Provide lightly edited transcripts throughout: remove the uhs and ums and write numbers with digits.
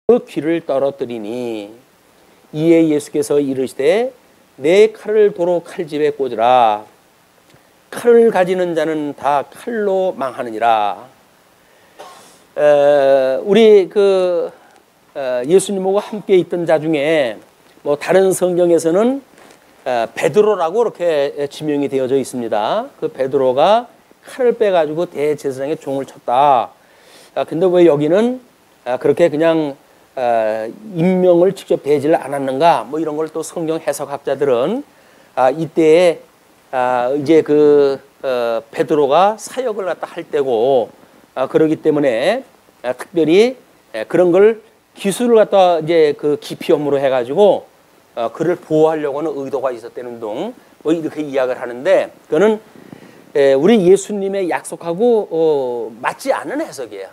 그 귀를 떨어뜨리니 이에 예수께서 이르시되 내 칼을 도로 칼집에 꽂으라. 칼을 가지는 자는 다 칼로 망하느니라. 우리 예수님하고 함께 있던 자 중에 뭐 다른 성경에서는 베드로라고 이렇게 지명이 되어져 있습니다. 그 베드로가 칼을 빼가지고 대제사장의 종을 쳤다. 근데 왜 여기는 그렇게 그냥 임명을 직접 대지를 않았는가? 뭐 이런 걸 또 성경 해석학자들은 이때에 이제 베드로가 사역을 갖다 할 때고 그러기 때문에 특별히 그런 걸 기술을 갖다 이제 기피험으로 해가지고 그를 보호하려고 하는 의도가 있었다는 등 뭐 이렇게 이야기를 하는데 그거는 우리 예수님의 약속하고 맞지 않는 해석이에요.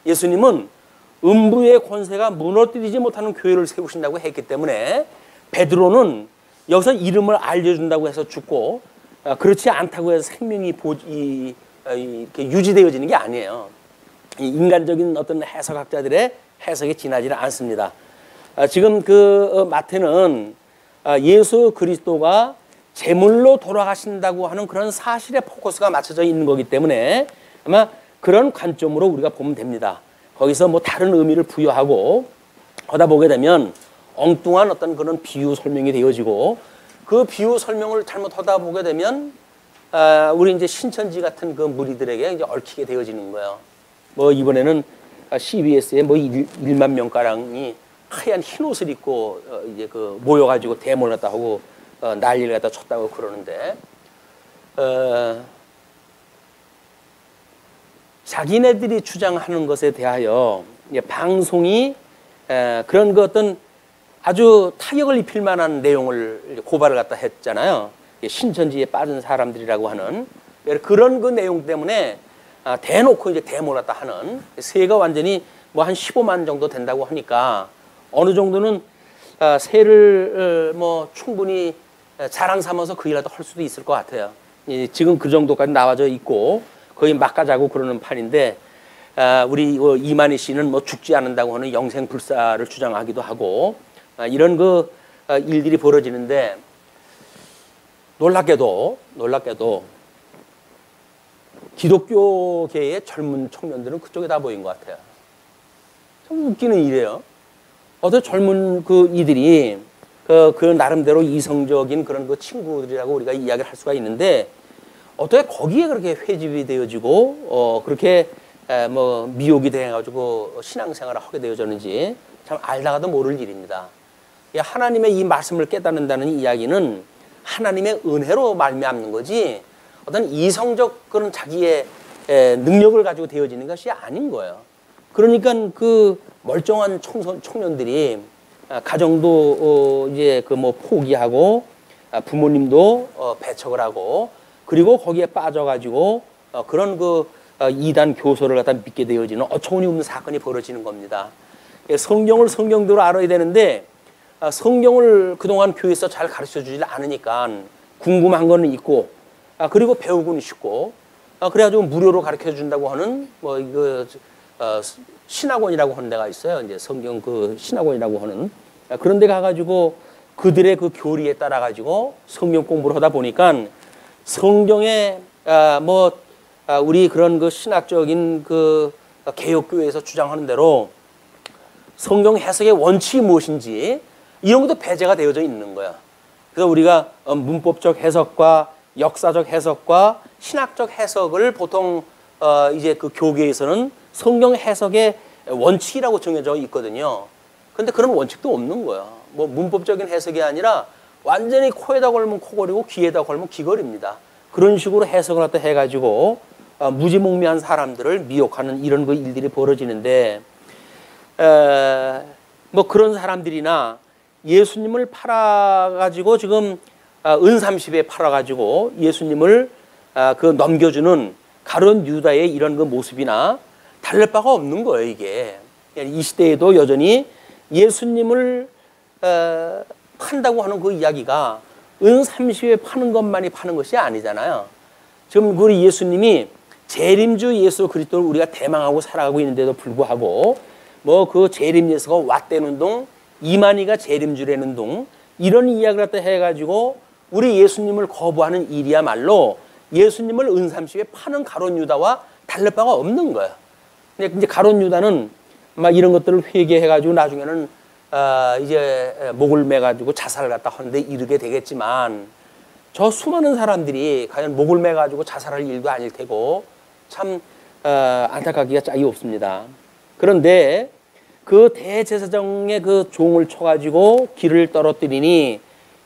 예수님은 음부의 권세가 무너뜨리지 못하는 교회를 세우신다고 했기 때문에 베드로는 여기서 이름을 알려준다고 해서 죽고 그렇지 않다고 해서 생명이 이렇게 유지되어지는 게 아니에요. 인간적인 어떤 해석학자들의 해석에 지나지는 않습니다. 지금 마태는 예수 그리스도가 제물로 돌아가신다고 하는 그런 사실에 포커스가 맞춰져 있는 거기 때문에 아마 그런 관점으로 우리가 보면 됩니다. 거기서 뭐 다른 의미를 부여하고 하다 보게 되면 엉뚱한 어떤 그런 비유 설명이 되어지고 그 비유 설명을 잘못하다 보게 되면 우리 이제 신천지 같은 그 무리들에게 이제 얽히게 되어지는 거예요. 뭐 이번에는 CBS에 뭐 1만 명가량이 하얀 흰 옷을 입고 이제 모여가지고 데모를 갖다 하고 난리를 갖다 쳤다고 그러는데 자기네들이 주장하는 것에 대하여 방송이 그런 어떤 아주 타격을 입힐 만한 내용을 고발을 갖다 했잖아요. 신천지에 빠진 사람들이라고 하는 그런 그 내용 때문에 대놓고 이제 데모를 갖다 하는 세가 완전히 뭐 한 15만 정도 된다고 하니까 어느 정도는 세를 뭐 충분히 자랑 삼아서 그 일이라도 할 수도 있을 것 같아요. 지금 그 정도까지 나와져 있고 거의 막가자고 그러는 판인데 우리 이만희 씨는 뭐 죽지 않는다고 하는 영생 불사를 주장하기도 하고 이런 일들이 벌어지는데 놀랍게도 기독교계의 젊은 청년들은 그쪽에 다 보인 것 같아요. 참 웃기는 일이에요. 어떻게 젊은 이들이 그 나름대로 이성적인 그런 친구들이라고 우리가 이야기를 할 수가 있는데 어떻게 거기에 그렇게 회집이 되어지고 그렇게 뭐 미혹이 돼가지고 신앙생활을 하게 되어졌는지 참 알다가도 모를 일입니다. 하나님의 이 말씀을 깨닫는다는 이야기는 하나님의 은혜로 말미암는 거지 어떤 이성적 그런 자기의 능력을 가지고 되어지는 것이 아닌 거예요. 그러니까 그 멀쩡한 청년들이 가정도 이제 뭐 포기하고 부모님도 배척을 하고 그리고 거기에 빠져가지고 그런 이단 교소를 갖다 믿게 되어지는 어처구니 없는 사건이 벌어지는 겁니다. 성경을 성경대로 알아야 되는데 성경을 그동안 교회에서 잘 가르쳐주지 않으니까 궁금한 거는 있고 그리고 배우고는 싶고 그래가지고 무료로 가르쳐준다고 하는 뭐 신학원이라고 하는 데가 있어요. 이제 성경 신학원이라고 하는 그런 데 가가지고 그들의 교리에 따라가지고 성경 공부를 하다 보니까 성경에 우리 그런 신학적인 개혁교회에서 주장하는 대로 성경 해석의 원칙이 무엇인지 이런 것도 배제가 되어져 있는 거야. 그래서 우리가 문법적 해석과 역사적 해석과 신학적 해석을 보통 이제 교계에서는 성경 해석의 원칙이라고 정해져 있거든요. 근데 그런 원칙도 없는 거야. 뭐 문법적인 해석이 아니라 완전히 코에다 걸면 코걸이고 귀에다 걸면 귀걸입니다. 그런 식으로 해석을 갖다 해가지고 무지몽매한 사람들을 미혹하는 이런 일들이 벌어지는데 뭐 그런 사람들이나 예수님을 팔아가지고 지금 은삼십에 팔아가지고 예수님을 넘겨주는 가룟 유다의 이런 모습이나 다를 바가 없는 거예요. 이게 이 시대에도 여전히 예수님을 판다고 하는 그 이야기가 은30에 파는 것만이 파는 것이 아니잖아요. 지금 우리 예수님이 재림주 예수 그리스도를 우리가 대망하고 살아가고 있는데도 불구하고 뭐 그 재림 예수가 왔다는 동, 이만희가 재림주라는 동, 이런 이야기를 갖다 해가지고 우리 예수님을 거부하는 일이야말로 예수님을 은삼십에 파는 가룟 유다와 다를 바가 없는 거야. 근데 이제 가룟 유다는 막 이런 것들을 회개해가지고 나중에는 이제 목을 매가지고 자살을 갖다 하는데 이르게 되겠지만, 저 수많은 사람들이 과연 목을 매가지고 자살할 일도 아닐 테고 참 안타깝기가 짝이 없습니다. 그런데 그 대제사장의 그 종을 쳐가지고 길을 떨어뜨리니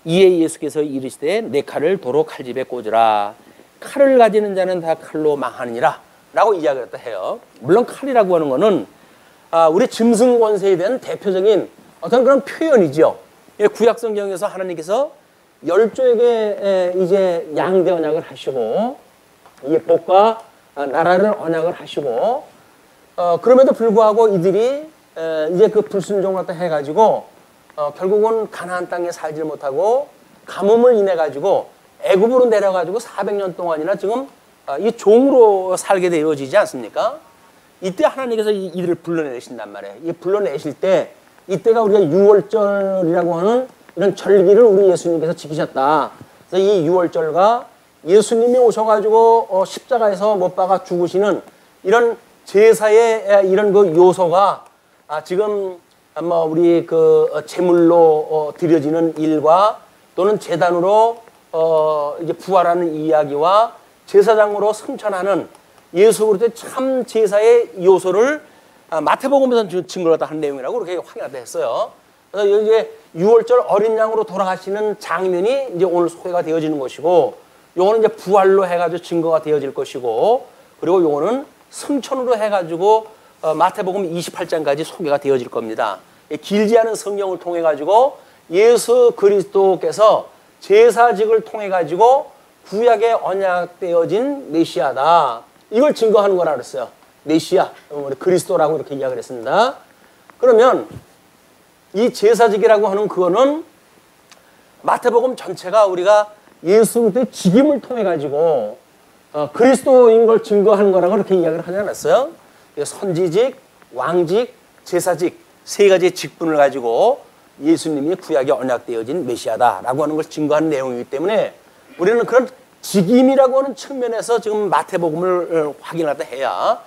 이에 예수께서 이르시되 내 칼을 도로 칼집에 꽂으라. 칼을 가지는 자는 다 칼로 망하느니라 라고 이야기를 했다 해요. 물론 칼이라고 하는 거는 우리 짐승 권세에 대한 대표적인 어떤 그런 표현이죠. 구약 성경에서 하나님께서 열조에게 이제 양대 언약을 하시고 이 복과 나라를 언약을 하시고 그럼에도 불구하고 이들이 이제 그 불순종을 갖다 해가지고 결국은 가나안 땅에 살지 못하고 가뭄을 인해 가지고 애굽으로 내려가지고 400년 동안이나 지금 이 종으로 살게 되어지지 않습니까? 이때 하나님께서 이들을 불러내신단 말이에요. 이 불러내실 때 이때가 우리가 유월절이라고 하는 이런 절기를 우리 예수님께서 지키셨다. 그래서 이 유월절과 예수님이 오셔가지고 십자가에서 못 박아 죽으시는 이런 제사의 이런 그 요소가 지금 뭐 우리 그 제물로 드려지는 일과 또는 제단으로 이제 부활하는 이야기와 제사장으로 승천하는 예수 그리스도의 참 제사의 요소를 마태복음에서 증거를 한 내용이라고 그렇게 확인하다 했어요. 그래서 이제 6월절 어린 양으로 돌아가시는 장면이 이제 오늘 소개가 되어지는 것이고, 요거는 이제 부활로 해가지고 증거가 되어질 것이고, 그리고 요거는 승천으로 해가지고 마태복음 28장까지 소개가 되어질 겁니다. 길지 않은 성경을 통해 가지고 예수 그리스도께서 제사직을 통해 가지고 구약에 언약되어진 메시아다. 이걸 증거하는 거라 그랬어요. 메시아, 그리스도라고 이렇게 이야기를 했습니다. 그러면 이 제사직이라고 하는 그거는 마태복음 전체가 우리가 예수 그리스도의 직임을 통해 가지고 그리스도인 걸 증거하는 거라고 그렇게 이야기를 하지 않았어요? 선지직, 왕직, 제사직 세 가지의 직분을 가지고 예수님이 구약에 언약되어진 메시아다라고 하는 걸 증거하는 내용이기 때문에 우리는 그런 직임이라고 하는 측면에서 지금 마태복음을 확인하다 해야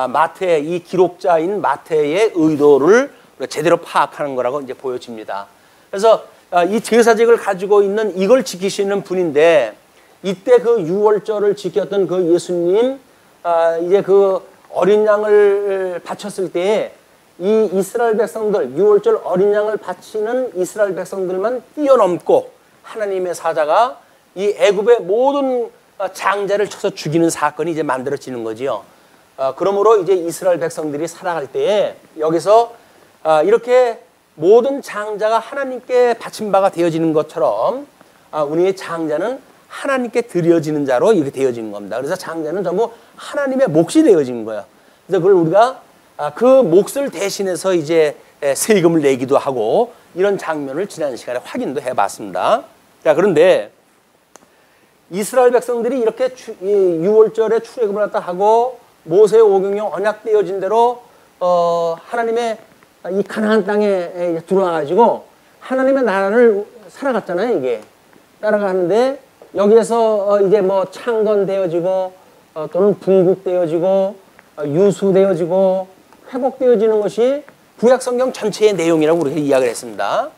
마태, 이 기록자인 마태의 의도를 제대로 파악하는 거라고 이제 보여집니다. 그래서 이 제사직을 가지고 있는 이걸 지키시는 분인데, 이때 그 유월절을 지켰던 그 예수님, 이제 그 어린 양을 바쳤을 때에 이 이스라엘 백성들, 유월절 어린 양을 바치는 이스라엘 백성들만 뛰어넘고 하나님의 사자가 이 애굽의 모든 장자를 쳐서 죽이는 사건이 이제 만들어지는 거지요. 그러므로 이제 이스라엘 백성들이 살아갈 때에 여기서 이렇게 모든 장자가 하나님께 바친 바가 되어지는 것처럼 우리의 장자는 하나님께 드려지는 자로 이렇게 되어지는 겁니다. 그래서 장자는 전부 하나님의 몫이 되어진 거예요. 그래서 그걸 우리가 그 몫을 대신해서 이제 세금을 내기도 하고 이런 장면을 지난 시간에 확인도 해봤습니다. 자, 그런데 이스라엘 백성들이 이렇게 6월절에 출애굽을 갖다 하고 모세의 오경에 언약되어진 대로 하나님의 이 가나안 땅에 들어와가지고 하나님의 나라를 살아갔잖아요. 이게 따라가는데 여기에서 이제 뭐 창건되어지고 또는 분국되어지고 유수되어지고 회복되어지는 것이 구약 성경 전체의 내용이라고 우리가 이야기를 했습니다.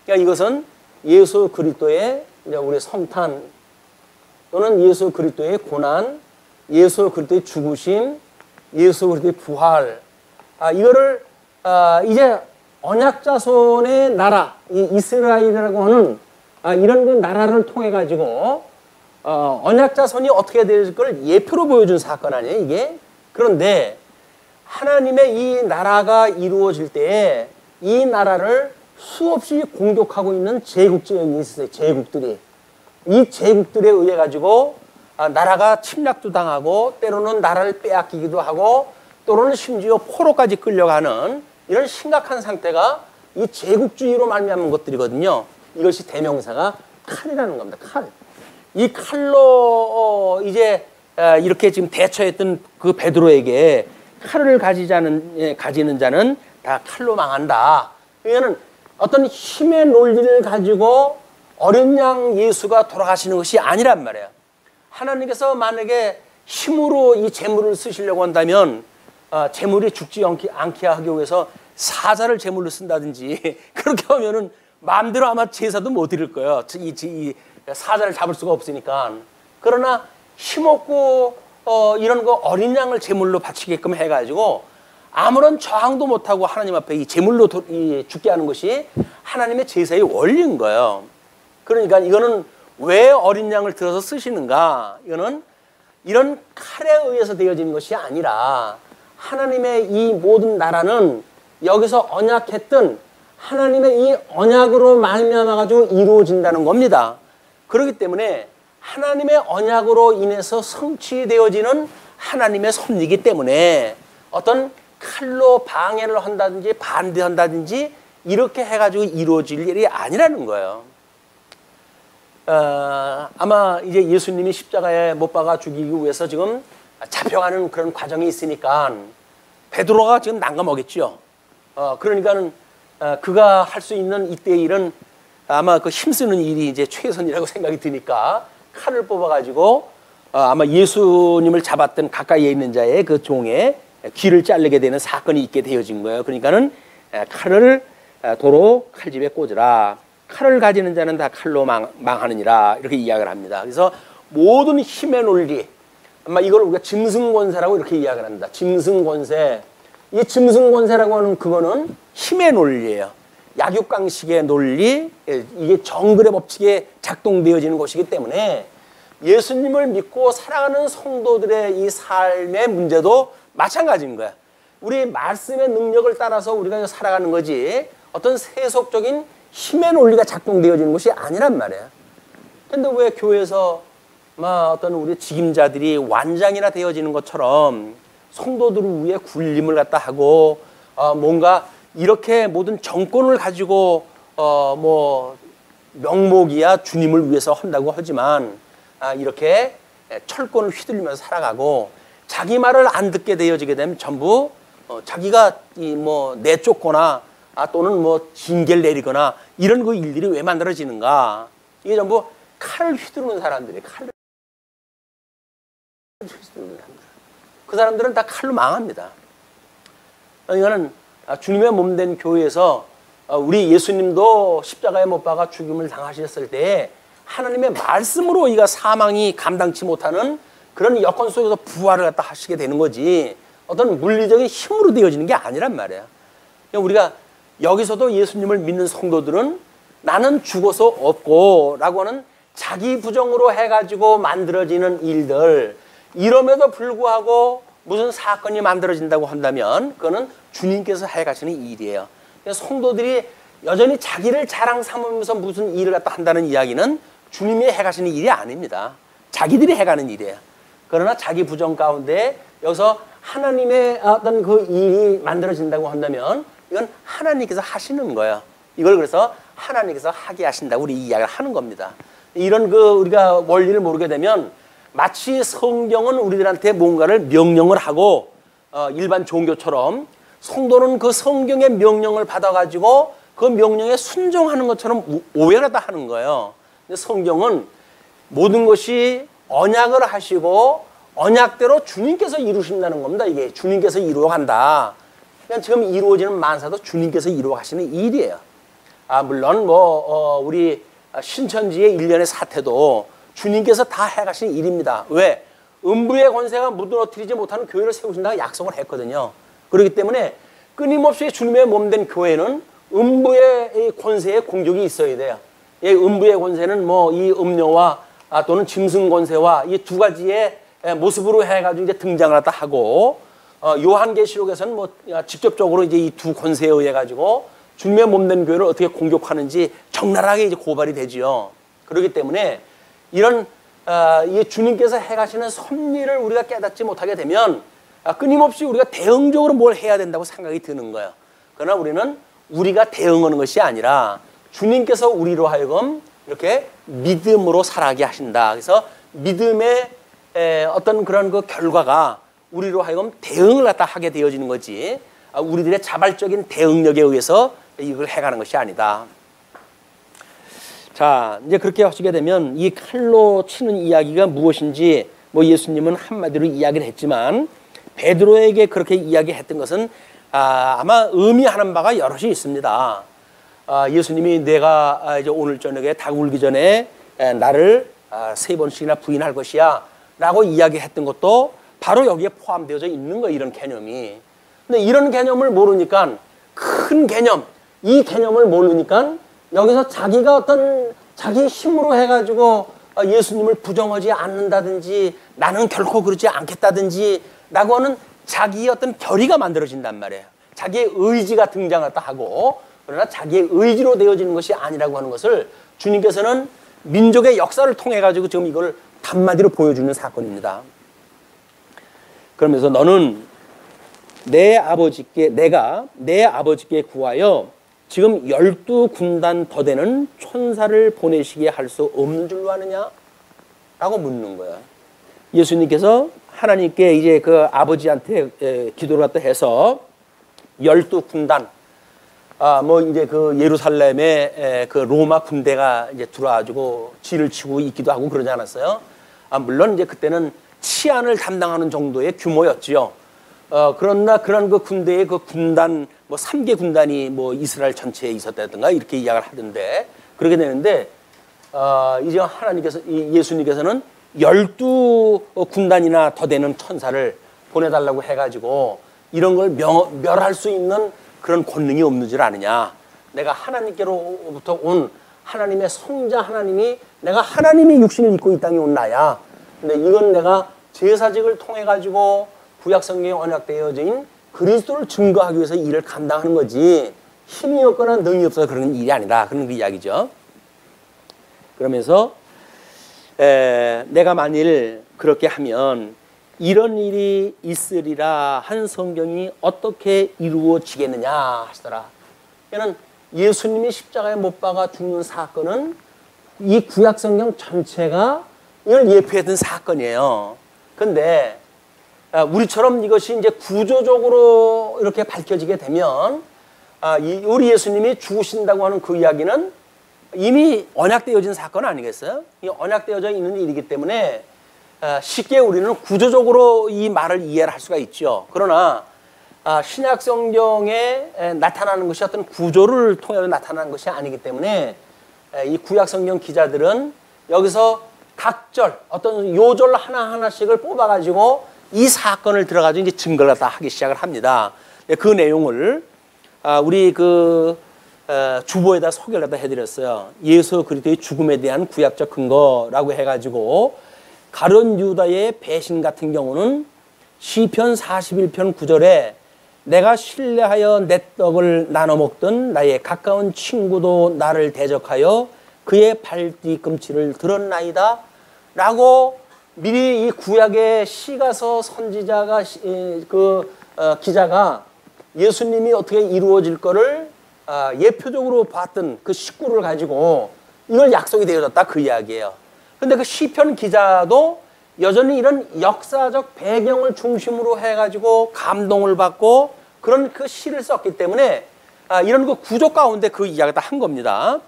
그러니까 이것은 예수 그리스도의 우리 성탄 또는 예수 그리스도의 고난, 예수 그리스도의 죽으심, 예수 그리스도의 부활, 이거를 이제 언약 자손의 나라, 이 이스라엘이라고 하는 이런 그 나라를 통해 가지고 언약 자손이 어떻게 될 걸 예표로 보여준 사건 아니에요, 이게? 그런데 하나님의 이 나라가 이루어질 때에 이 나라를 수없이 공격하고 있는 제국지역이 있어요. 제국들이. 이 제국들에 의해 가지고 나라가 침략도 당하고 때로는 나라를 빼앗기기도 하고 또는 심지어 포로까지 끌려가는 이런 심각한 상태가 이 제국주의로 말미암은 것들이거든요. 이것이 대명사가 칼이라는 겁니다. 칼. 이 칼로 이제 이렇게 지금 대처했던 그 베드로에게 칼을 가지는 자는 다 칼로 망한다. 이거는 어떤 힘의 논리를 가지고 어린 양 예수가 돌아가시는 것이 아니란 말이에요. 하나님께서 만약에 힘으로 이 제물을 쓰시려고 한다면 제물이 죽지 않게 하기 위해서 사자를 제물로 쓴다든지 그렇게 하면은 마음대로 아마 제사도 못 드릴 거예요. 이 사자를 잡을 수가 없으니까. 그러나 힘없고 이런 거 어린 양을 제물로 바치게끔 해가지고 아무런 저항도 못하고 하나님 앞에 이 제물로 죽게 하는 것이 하나님의 제사의 원리인 거예요. 그러니까 이거는 왜 어린 양을 들어서 쓰시는가? 이거는 이런 칼에 의해서 되어지는 것이 아니라 하나님의 이 모든 나라는 여기서 언약했던 하나님의 이 언약으로 말미암아 가지고 이루어진다는 겁니다. 그렇기 때문에 하나님의 언약으로 인해서 성취되어지는 하나님의 섭리이기 때문에 어떤 칼로 방해를 한다든지 반대한다든지 이렇게 해가지고 이루어질 일이 아니라는 거예요. 아마 이제 예수님이 십자가에 못 박아 죽이기 위해서 지금 잡혀가는 그런 과정이 있으니까 베드로가 지금 난감하겠죠. 그러니까는 그가 할 수 있는 이때의 일은 아마 그 힘쓰는 일이 이제 최선이라고 생각이 드니까 칼을 뽑아가지고 아마 예수님을 잡았던 가까이에 있는 자의 그 종의 귀를 자르게 되는 사건이 있게 되어진 거예요. 그러니까는 칼을 도로 칼집에 꽂으라. 칼을 가지는 자는 다 칼로 망하느니라. 이렇게 이야기를 합니다. 그래서 모든 힘의 논리, 아마 이걸 우리가 짐승권세라고 이렇게 이야기를 합니다. 짐승권세. 이 짐승권세라고 하는 그거는 힘의 논리예요. 약육강식의 논리, 이게 정글의 법칙에 작동되어지는 것이기 때문에 예수님을 믿고 살아가는 성도들의 이 삶의 문제도 마찬가지인 거야. 우리 말씀의 능력을 따라서 우리가 살아가는 거지 어떤 세속적인 힘의 논리가 작동되어지는 것이 아니란 말이야. 근데 왜 교회에서 어떤 우리 직임자들이 완장이나 되어지는 것처럼 성도들을 위해 군림을 갖다 하고 뭔가 이렇게 모든 정권을 가지고 명목이야 주님을 위해서 한다고 하지만 이렇게 철권을 휘둘리면서 살아가고 자기 말을 안 듣게 되어지게 되면 전부 자기가 내쫓거나 또는 징계를 내리거나 이런 그 일들이 왜 만들어지는가? 이게 전부 칼을 휘두르는 사람들이 칼을 휘두르는 사람들. 그 사람들은 다 칼로 망합니다. 이거는 주님의 몸된 교회에서 우리 예수님도 십자가에 못 박아 죽임을 당하셨을 때 하나님의 말씀으로 이가 사망이 감당치 못하는 그런 여건 속에서 부활을 갖다 하시게 되는 거지 어떤 물리적인 힘으로 되어지는 게 아니란 말이야. 우리가 여기서도 예수님을 믿는 성도들은 나는 죽어서 없고 라고 하는 자기 부정으로 해가지고 만들어지는 일들, 이럼에도 불구하고 무슨 사건이 만들어진다고 한다면 그거는 주님께서 해가시는 일이에요. 성도들이 여전히 자기를 자랑 삼으면서 무슨 일을 갖다 한다는 이야기는 주님이 해가시는 일이 아닙니다. 자기들이 해가는 일이에요. 그러나 자기 부정 가운데 여기서 하나님의 어떤 그 일이 만들어진다고 한다면 이건 하나님께서 하시는 거예요. 이걸 그래서 하나님께서 하게 하신다고 우리 이야기를 하는 겁니다. 이런 우리가 원리를 모르게 되면 마치 성경은 우리들한테 뭔가를 명령을 하고 일반 종교처럼 성도는 그 성경의 명령을 받아가지고 그 명령에 순종하는 것처럼 오해를 다 하는 거예요. 근데 성경은 모든 것이 언약을 하시고 언약대로 주님께서 이루신다는 겁니다. 이게 주님께서 이루어간다. 그냥 지금 이루어지는 만사도 주님께서 이루어가시는 일이에요. 물론 우리 신천지의 일련의 사태도 주님께서 다 해가시는 일입니다. 왜? 음부의 권세가 무너뜨리지 못하는 교회를 세우신다고 약속을 했거든요. 그렇기 때문에 끊임없이 주님의 몸된 교회는 음부의 권세에 공격이 있어야 돼요. 이 음부의 권세는 이 음료와 또는 짐승 권세와 이 두 가지의 모습으로 해가지고 이제 등장을 하고 요한계시록에서는 직접적으로 이제 이 두 권세에 의해 가지고 주님의 몸된 교회를 어떻게 공격하는지 적나라하게 이제 고발이 되지요. 그렇기 때문에 이런 이 주님께서 해가시는 섭리를 우리가 깨닫지 못하게 되면 끊임없이 우리가 대응적으로 뭘 해야 된다고 생각이 드는 거예요. 그러나 우리는 우리가 대응하는 것이 아니라 주님께서 우리로 하여금 이렇게 믿음으로 살아가게 하신다. 그래서 믿음의 어떤 그런 그 결과가 우리로 하여금 대응을 갖다 하게 되어지는 거지 우리들의 자발적인 대응력에 의해서 이걸 해가는 것이 아니다. 자, 이제 그렇게 하시게 되면 이 칼로 치는 이야기가 무엇인지 뭐 예수님은 한마디로 이야기를 했지만 베드로에게 그렇게 이야기했던 것은 아마 의미하는 바가 여럿이 있습니다. 예수님이 내가 이제 오늘 저녁에 닭 울기 전에 나를 3번씩이나 부인할 것이야 라고 이야기했던 것도 바로 여기에 포함되어져 있는 거예요. 이런 개념이. 근데 이런 개념을 모르니까 큰 개념, 이 개념을 모르니까 여기서 자기가 어떤 자기 힘으로 해가지고 예수님을 부정하지 않는다든지 나는 결코 그러지 않겠다든지 라고 하는 자기의 어떤 결의가 만들어진단 말이에요. 자기의 의지가 등장했다 하고 그러나 자기의 의지로 되어지는 것이 아니라고 하는 것을 주님께서는 민족의 역사를 통해 가지고 지금 이걸 단마디로 보여주는 사건입니다. 그러면서 너는 내가 내 아버지께 구하여 지금 12군단 더 되는 천사를 보내시게 할 수 없는 줄로 아느냐? 라고 묻는 거예요. 예수님께서 하나님께 이제 그 아버지한테 기도를 갖다 해서 12군단, 뭐 이제 그 예루살렘에 그 로마 군대가 이제 들어와가지고 지를 치고 있기도 하고 그러지 않았어요? 물론 이제 그때는 치안을 담당하는 정도의 규모였지요. 그러나 그런 그 군대의 그 군단, 뭐 3개 군단이 뭐 이스라엘 전체에 있었다든가 이렇게 이야기를 하던데 그렇게 되는데, 이제 하나님께서, 예수님께서는 12군단이나 더 되는 천사를 보내달라고 해가지고 이런 걸 멸할 수 있는 그런 권능이 없는 줄 아느냐. 내가 하나님께로부터 온 하나님의 성자 하나님이, 내가 하나님의 육신을 입고 이 땅에 온 나야. 근데 이건 내가 제사직을 통해 가지고 구약 성경에 언약되어진 그리스도를 증거하기 위해서 일을 감당하는 거지 힘이 없거나 능이 없어서 그런 일이 아니다. 그런 그 이야기죠. 그러면서 내가 만일 그렇게 하면 이런 일이 있으리라 한 성경이 어떻게 이루어지겠느냐 하시더라. 이는 예수님이 십자가에 못 박아 죽는 사건은 이 구약 성경 전체가 이걸 예표했던 사건이에요. 근데 우리처럼 이것이 이제 구조적으로 이렇게 밝혀지게 되면 우리 예수님이 죽으신다고 하는 그 이야기는 이미 언약되어진 사건 아니겠어요? 이 언약되어져 있는 일이기 때문에 쉽게 우리는 구조적으로 이 말을 이해를 할 수가 있죠. 그러나 신약 성경에 나타나는 것이 어떤 구조를 통해 나타나는 것이 아니기 때문에 이 구약 성경 기자들은 여기서 각절 어떤 요절 하나하나씩을 뽑아가지고 이 사건을 들어가지고 이제 증거를 다 하기 시작을 합니다. 그 내용을 우리 그 주보에다 소개를 다 해드렸어요. 예수 그리스도의 죽음에 대한 구약적 근거라고 해가지고 가룟 유다의 배신 같은 경우는 시편 41편 9절에 내가 신뢰하여 내 떡을 나눠 먹던 나의 가까운 친구도 나를 대적하여 그의 발뒤꿈치를 들었나이다 라고 미리 이 구약의 시가서 선지자가 기자가 예수님이 어떻게 이루어질 거를 예표적으로 봤던 그 식구를 가지고 이걸 약속이 되어졌다 그 이야기예요. 근데 그 시편 기자도 여전히 이런 역사적 배경을 중심으로 해가지고 감동을 받고 그런 그 시를 썼기 때문에 이런 그 구조 가운데 그 이야기를 다 한 겁니다.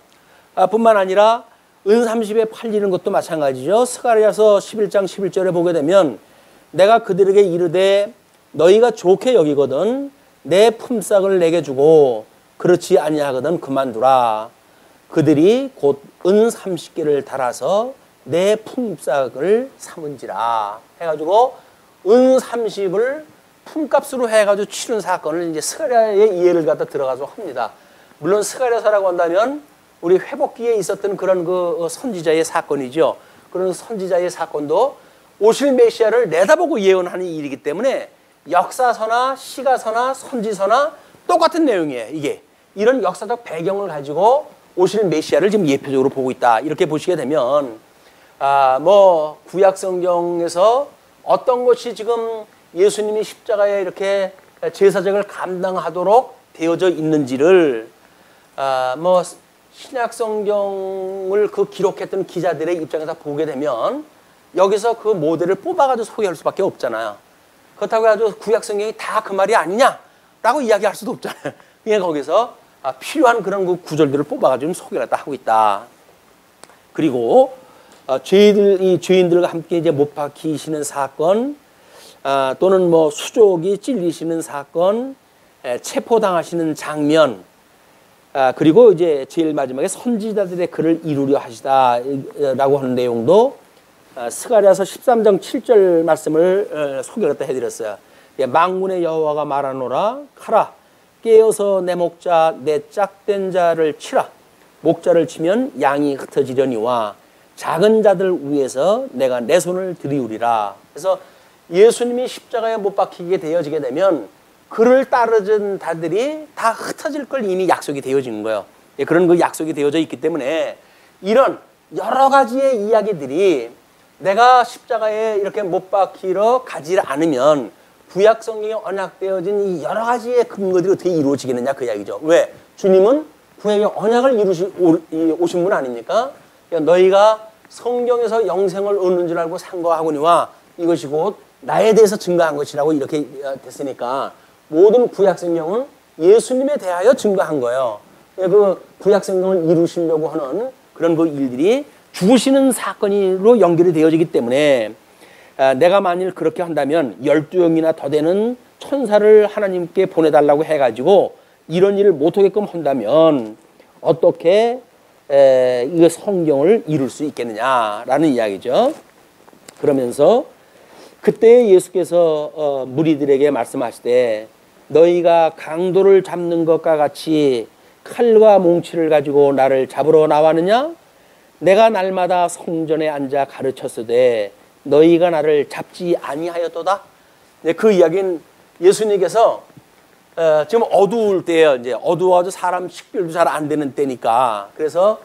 뿐만 아니라 은30에 팔리는 것도 마찬가지죠. 스가랴서 11장 11절에 보게 되면 내가 그들에게 이르되 너희가 좋게 여기거든 내 품삯을 내게 주고 그렇지 아니하거든 그만두라. 그들이 곧 은 30개를 달아서 내 품삯을 삼은지라 해가지고 은 30을 품값으로 해가지고 치른 사건을 이제 스가랴의 이해를 갖다 들어가서 합니다. 물론 스가랴서라고 한다면 우리 회복기에 있었던 그런 그 선지자의 사건이죠. 그런 선지자의 사건도 오실 메시아를 내다보고 예언하는 일이기 때문에 역사서나 시가서나 선지서나 똑같은 내용이에요. 이게 이런 역사적 배경을 가지고 오실 메시아를 지금 예표적으로 보고 있다. 이렇게 보시게 되면 뭐 구약 성경에서 어떤 것이 지금 예수님이 십자가에 이렇게 제사적을 감당하도록 되어져 있는지를 뭐 신약 성경을 그 기록했던 기자들의 입장에서 보게 되면 여기서 그 모델을 뽑아가지고 소개할 수밖에 없잖아요. 그렇다고 해가지고 구약 성경이 다 그 말이 아니냐? 라고 이야기할 수도 없잖아요. 그냥 거기서 필요한 그런 그 구절들을 뽑아가지고 소개를 다 하고 있다. 그리고 이 죄인들과 함께 이제 못 박히시는 사건, 또는 뭐 수족이 찔리시는 사건, 체포당하시는 장면, 그리고 이제 제일 마지막에 선지자들의 글을 이루려 하시다라고 하는 내용도 스가랴서 13장 7절 말씀을 소개를 해드렸어요. 망군의 여호와가 말하노라, 가라 깨어서 내 목자 내 짝된 자를 치라. 목자를 치면 양이 흩어지려니와 작은 자들 위에서 내가 내 손을 들이우리라. 그래서 예수님이 십자가에 못 박히게 되어지게 되면 그를 따르는 자들이 다 흩어질 걸 이미 약속이 되어지는 거예요. 그런 그 약속이 되어져 있기 때문에 이런 여러 가지의 이야기들이 내가 십자가에 이렇게 못 박히러 가지 않으면 구약 성경에 언약되어진 이 여러 가지의 근거들이 어떻게 이루어지겠느냐 그 이야기죠. 왜? 주님은 구약의 언약을 오신 분 아닙니까? 너희가 성경에서 영생을 얻는 줄 알고 산 거하거니와 이것이 곧 나에 대해서 증거한 것이라고 이렇게 됐으니까 모든 구약 성경은 예수님에 대하여 증거한 거예요. 그 구약 성경을 이루시려고 하는 그런 그 일들이 죽으시는 사건으로 연결이 되어지기 때문에 내가 만일 그렇게 한다면 12영이나 더 되는 천사를 하나님께 보내달라고 해가지고 이런 일을 못하게끔 한다면 어떻게 이 성경을 이룰 수 있겠느냐라는 이야기죠. 그러면서 그때 예수께서 무리들에게 말씀하시되 너희가 강도를 잡는 것과 같이 칼과 몽치를 가지고 나를 잡으러 나왔느냐? 내가 날마다 성전에 앉아 가르쳤으되 너희가 나를 잡지 아니하였도다. 그 이야기는 예수님께서 지금 어두울 때예요. 이제 어두워서 사람 식별도 잘 안 되는 때니까. 그래서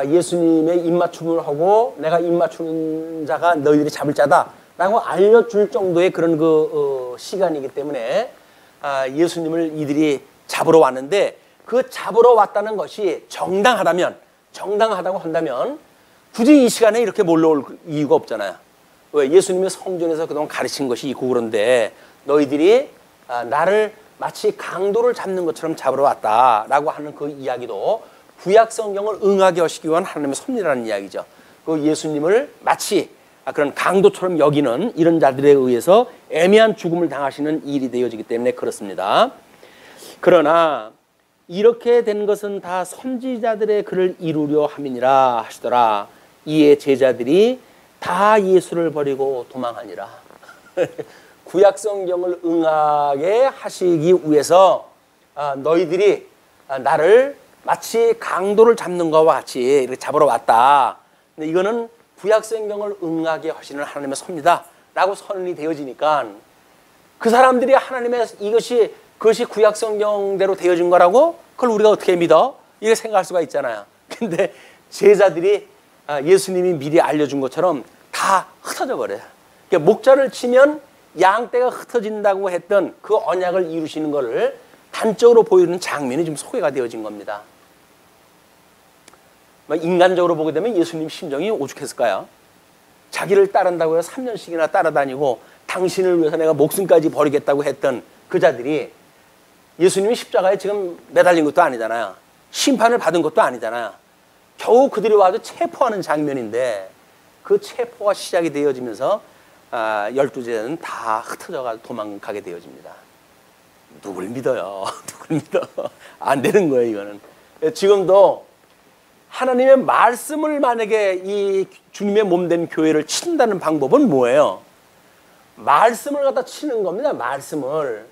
예수님의 입맞춤을 하고 내가 입맞추는 자가 너희들이 잡을 자다라고 알려줄 정도의 그런 그 시간이기 때문에 예수님을 이들이 잡으러 왔는데 그 잡으러 왔다는 것이 정당하다고 한다면 굳이 이 시간에 이렇게 몰려올 이유가 없잖아요. 왜? 예수님의 성전에서 그동안 가르친 것이 있고 그런데 너희들이 나를 마치 강도를 잡는 것처럼 잡으러 왔다라고 하는 그 이야기도 구약 성경을 응하게 하시기 위한 하나님의 섭리라는 이야기죠. 그 예수님을 마치 그런 강도처럼 여기는 이런 자들에 의해서 애매한 죽음을 당하시는 일이 되어지기 때문에 그렇습니다. 그러나 이렇게 된 것은 다 선지자들의 글을 이루려 함이니라 하시더라. 이에 제자들이 다 예수를 버리고 도망하니라. 구약 성경을 응하게 하시기 위해서 너희들이 나를 마치 강도를 잡는 것과 같이 이렇게 잡으러 왔다. 근데 이거는 구약 성경을 응하게 하시는 하나님의 섭리다라고 선언이 되어지니까 그 사람들이 하나님의 그것이 구약 성경대로 되어진 거라고 그걸 우리가 어떻게 믿어? 이렇게 생각할 수가 있잖아요. 근데 제자들이 예수님이 미리 알려준 것처럼 다 흩어져 버려요. 그러니까 목자를 치면 양떼가 흩어진다고 했던 그 언약을 이루시는 것을 단적으로 보이는 장면이 지금 소개가 되어진 겁니다. 인간적으로 보게 되면 예수님 심정이 오죽했을까요? 자기를 따른다고 해서 3년씩이나 따라다니고 당신을 위해서 내가 목숨까지 버리겠다고 했던 그 자들이 예수님이 십자가에 지금 매달린 것도 아니잖아요. 심판을 받은 것도 아니잖아요. 겨우 그들이 와서 체포하는 장면인데 그 체포가 시작이 되어지면서 12제자는 다 흩어져가지고 도망가게 되어집니다. 누굴 믿어요? 누굴 믿어? 안 되는 거예요, 이거는. 지금도 하나님의 말씀을 만약에 이 주님의 몸된 교회를 친다는 방법은 뭐예요? 말씀을 갖다 치는 겁니다. 말씀을.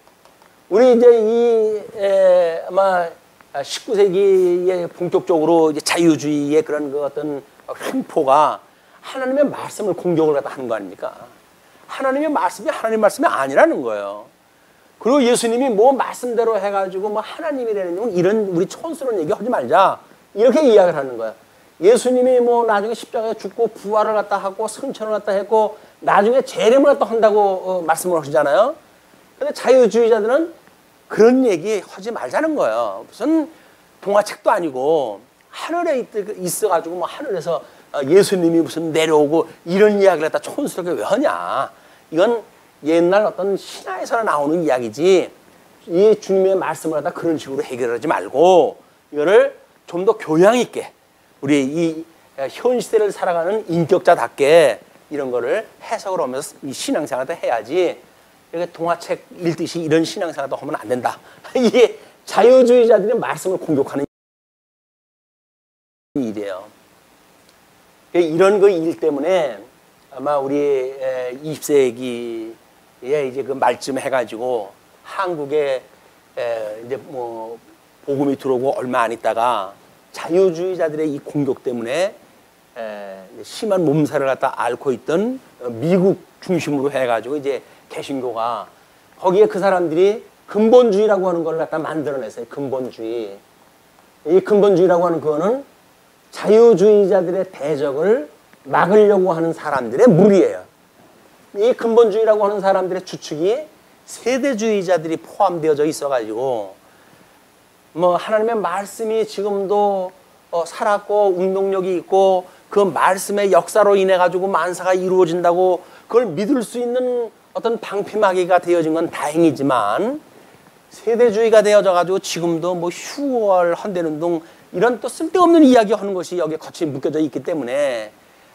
우리 이제 아마 19세기에 본격적으로 이제 자유주의의 그런 그 어떤 횡포가 하나님의 말씀을 공격을 갖다 하는 거 아닙니까? 하나님의 말씀이 하나님 말씀이 아니라는 거예요. 그리고 예수님이 뭐 말씀대로 해가지고 뭐 하나님이라는 이런 우리 촌스러운 얘기 하지 말자. 이렇게 이야기를 하는 거야. 예수님이 뭐 나중에 십자가에 죽고 부활을 갖다 하고 승천을 갖다 했고 나중에 재림을 갖다 한다고 말씀을 하시잖아요. 근데 자유주의자들은 그런 얘기 하지 말자는 거예요. 무슨 동화책도 아니고 하늘에 있어가지고 뭐 하늘에서 예수님이 무슨 내려오고 이런 이야기를 갖다 촌스럽게 왜 하냐. 이건 옛날 어떤 신화에서 나오는 이야기지 이 주님의 말씀을 하다 그런 식으로 해결하지 말고 이거를 좀 더 교양 있게 우리 이 현 시대를 살아가는 인격자답게 이런 거를 해석을 하면서 이 신앙생활도 해야지 이렇게 동화책 읽듯이 이런 신앙생활도 하면 안 된다. 이게 자유주의자들의 말씀을 공격하는 일이에요. 이런 그 일 때문에 아마 우리 20세기에 이제 그 말쯤 해가지고 한국에 이제 뭐 복음이 들어오고 얼마 안 있다가 자유주의자들의 이 공격 때문에 심한 몸살을 갖다 앓고 있던 미국 중심으로 해가지고 이제 개신교가 거기에 그 사람들이 근본주의라고 하는 걸 갖다 만들어냈어요. 근본주의. 이 근본주의라고 하는 그거는 자유주의자들의 대적을 막으려고 하는 사람들의 무리예요. 이 근본주의라고 하는 사람들의 주축이 세대주의자들이 포함되어져 있어가지고 뭐 하나님의 말씀이 지금도 살았고 운동력이 있고 그 말씀의 역사로 인해 가지고 만사가 이루어진다고 그걸 믿을 수 있는 어떤 방패막이가 되어진 건 다행이지만 세대주의가 되어져 가지고 지금도 뭐 휴월 헌대운동 이런 또 쓸데없는 이야기 하는 것이 여기에 거치게 묶여져 있기 때문에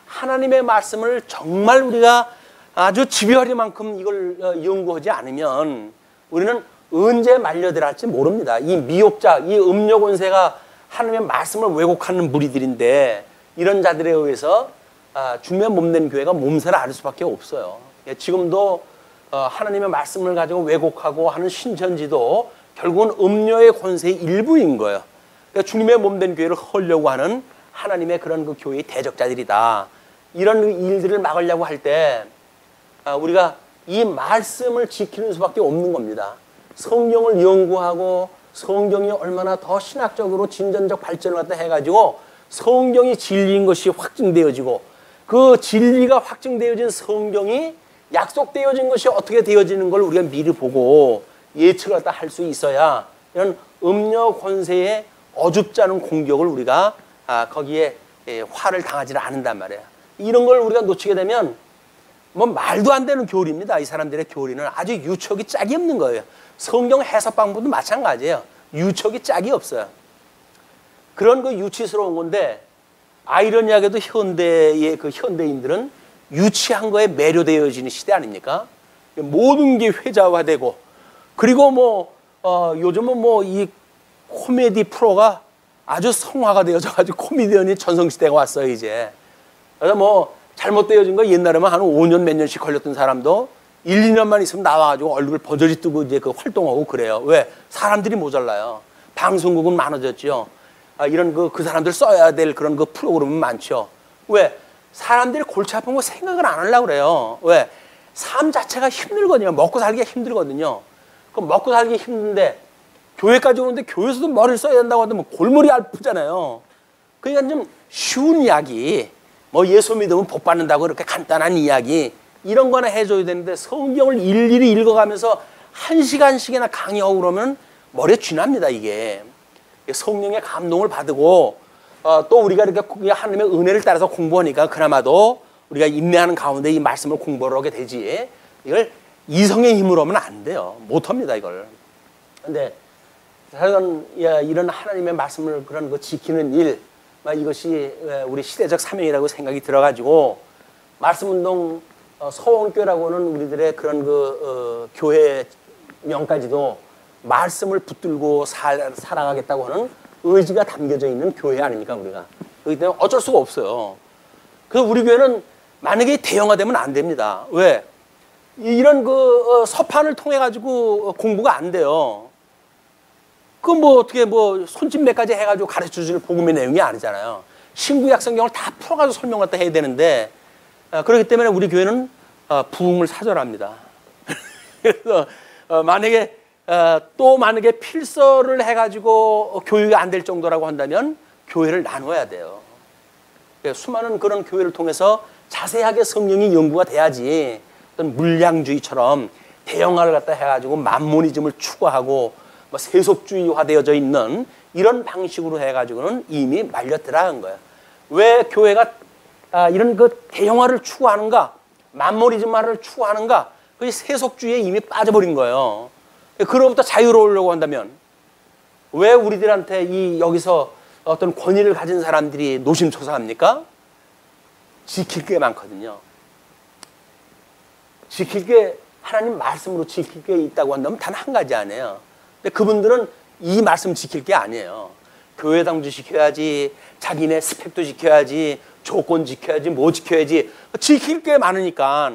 하나님의 말씀을 정말 우리가 아주 집요할 만큼 이걸 연구하지 않으면 우리는 언제 말려들할지 모릅니다. 이 미혹자, 이 음욕 권세가 하나님의 말씀을 왜곡하는 무리들인데 이런 자들에 의해서 주님의 몸된 교회가 몸살을 앓을 수밖에 없어요. 지금도 하나님의 말씀을 가지고 왜곡하고 하는 신천지도 결국은 음료의 권세의 일부인 거예요. 그러니까 주님의 몸된 교회를 헐려고 하는 하나님의 그런 그 교회의 대적자들이다. 이런 일들을 막으려고 할 때 우리가 이 말씀을 지키는 수밖에 없는 겁니다. 성경을 연구하고 성경이 얼마나 더 신학적으로 진전적 발전을 갖다 해가지고 성경이 진리인 것이 확증되어지고 그 진리가 확증되어진 성경이 약속되어진 것이 어떻게 되어지는 걸 우리가 미리 보고 예측을 갖다 할 수 있어야 이런 음녀 권세의 어줍지 않은 공격을 우리가 거기에 화를 당하지를 않는단 말이에요. 이런 걸 우리가 놓치게 되면 뭐 말도 안 되는 교리입니다. 이 사람들의 교리는 아주 유척이 짝이 없는 거예요. 성경 해석 방법도 마찬가지예요. 유척이 짝이 없어요. 그런 그 유치스러운 건데 아이러니하게도 현대의 그 현대인들은 유치한 거에 매료되어지는 시대 아닙니까? 모든 게 회자화되고 그리고 뭐 요즘은 뭐 이 코미디 프로가 아주 성화가 되어져 가지고 코미디언이 전성시대가 왔어요 이제. 그래서 뭐 잘못되어진 거 옛날에만 한 5년 몇 년씩 걸렸던 사람도 1, 2년만 있으면 나와가지고 얼굴 버저리 뜨고 이제 그 활동하고 그래요. 왜? 사람들이 모자라요. 방송국은 많아졌죠. 이런 그 사람들 써야 될 그런 그 프로그램은 많죠. 왜? 사람들이 골치 아픈 거 생각을 안 하려고 그래요. 왜? 삶 자체가 힘들거든요. 먹고 살기가 힘들거든요. 그럼 먹고 살기 힘든데 교회까지 오는데 교회에서도 머리를 써야 된다고 하면 골머리 아프잖아요. 그러니까 좀 쉬운 이야기, 뭐 예수 믿으면 복 받는다고 이렇게 간단한 이야기 이런 거나 해줘야 되는데 성경을 일일이 읽어가면서 1시간씩이나 강의하고 그러면 머리에 쥐납니다 이게. 성령의 감동을 받고 또 우리가 이렇게 하나님의 은혜를 따라서 공부하니까 그나마도 우리가 인내하는 가운데 이 말씀을 공부를 하게 되지 이걸 이성의 힘으로 하면 안 돼요. 못합니다 이걸. 근데 이런 하나님의 말씀을 그런 거 지키는 일 이것이 우리 시대적 사명이라고 생각이 들어가지고 말씀운동 서원교라고는 우리들의 그런 그 교회 명까지도 말씀을 붙들고 살아가겠다고 하는 의지가 담겨져 있는 교회 아닙니까 우리가. 그렇기 때문에 어쩔 수가 없어요. 그래서 우리 교회는 만약에 대형화되면 안 됩니다. 왜? 이런 그 서판을 통해 가지고 공부가 안 돼요. 그 뭐 어떻게 뭐 손짓매까지 해가지고 가르쳐 줄 복음의 내용이 아니잖아요. 신구약 성경을 다 풀어가지고 설명 갖다 해야 되는데 그렇기 때문에 우리 교회는 부흥을 사절합니다. 그래서 만약에 또 만약에 필서를 해가지고 교육이 안 될 정도라고 한다면 교회를 나눠야 돼요. 수많은 그런 교회를 통해서 자세하게 성령이 연구가 돼야지 어떤 물량주의처럼 대형화를 갖다 해가지고 만모니즘을 추구하고 뭐 세속주의화되어져 있는 이런 방식으로 해가지고는 이미 말려 들어간 거예요. 왜 교회가 이런 그 대형화를 추구하는가, 만모니즘화를 추구하는가? 그 세속주의에 이미 빠져버린 거예요. 그로부터 자유로우려고 한다면 왜 우리들한테 이 여기서 어떤 권위를 가진 사람들이 노심초사합니까? 지킬 게 많거든요. 지킬 게 하나님 말씀으로 지킬 게 있다고 한다면 단 한 가지 아니에요. 근데 그분들은 이 말씀 지킬 게 아니에요. 교회 당도 지켜야지, 자기네 스펙도 지켜야지, 조건 지켜야지, 뭐 지켜야지. 지킬 게 많으니까.